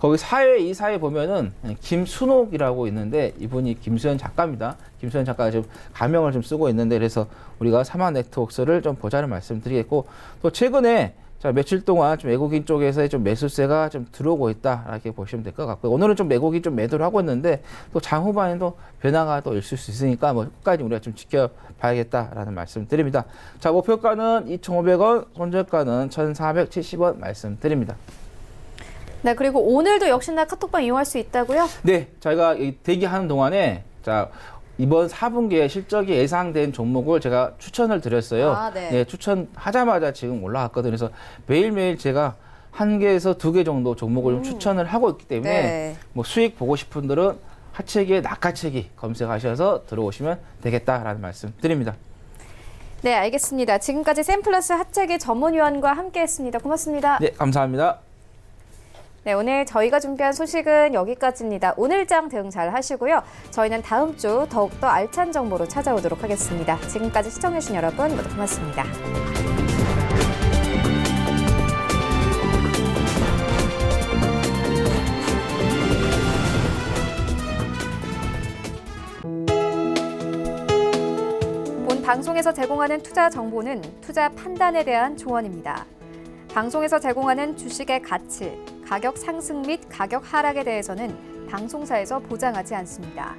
거기 이 사회 보면은 김순옥이라고 있는데 이분이 김수현 작가입니다. 김수현 작가가 지금 가명을 좀 쓰고 있는데, 그래서 우리가 사마 네트워크를 좀 보자는 말씀 드리겠고, 또 최근에 며칠 동안 좀 외국인 쪽에서의 좀 매수세가 좀 들어오고 있다 이렇게 보시면 될 것 같고요. 오늘은 좀 외국인 좀 매도를 하고 있는데 또 장후반에도 변화가 또 있을 수 있으니까 뭐 끝까지 우리가 좀 지켜봐야겠다라는 말씀 드립니다. 자, 목표가는 2,500원, 손절가는 1,470원 말씀드립니다. 네, 그리고 오늘도 역시나 카톡방 이용할 수 있다고요? 네, 저희가 대기하는 동안에 이번 4분기에 실적이 예상된 종목을 제가 추천을 드렸어요. 아, 네. 네, 추천하자마자 지금 올라왔거든요. 그래서 매일매일 제가 1개에서 2개 정도 종목을 추천을 하고 있기 때문에 네. 뭐 수익 보고 싶은 분들은 하체기의 낙하체기 검색하셔서 들어오시면 되겠다라는 말씀 드립니다. 네, 알겠습니다. 지금까지 샘플러스 하체기 전문위원과 함께했습니다. 고맙습니다. 네, 감사합니다. 네, 오늘 저희가 준비한 소식은 여기까지입니다. 오늘장 대응 잘 하시고요. 저희는 다음 주 더욱더 알찬 정보로 찾아오도록 하겠습니다. 지금까지 시청해주신 여러분 모두 고맙습니다. 본 방송에서 제공하는 투자 정보는 투자 판단에 대한 조언입니다. 방송에서 제공하는 주식의 가치, 가격 상승 및 가격 하락에 대해서는 방송사에서 보장하지 않습니다.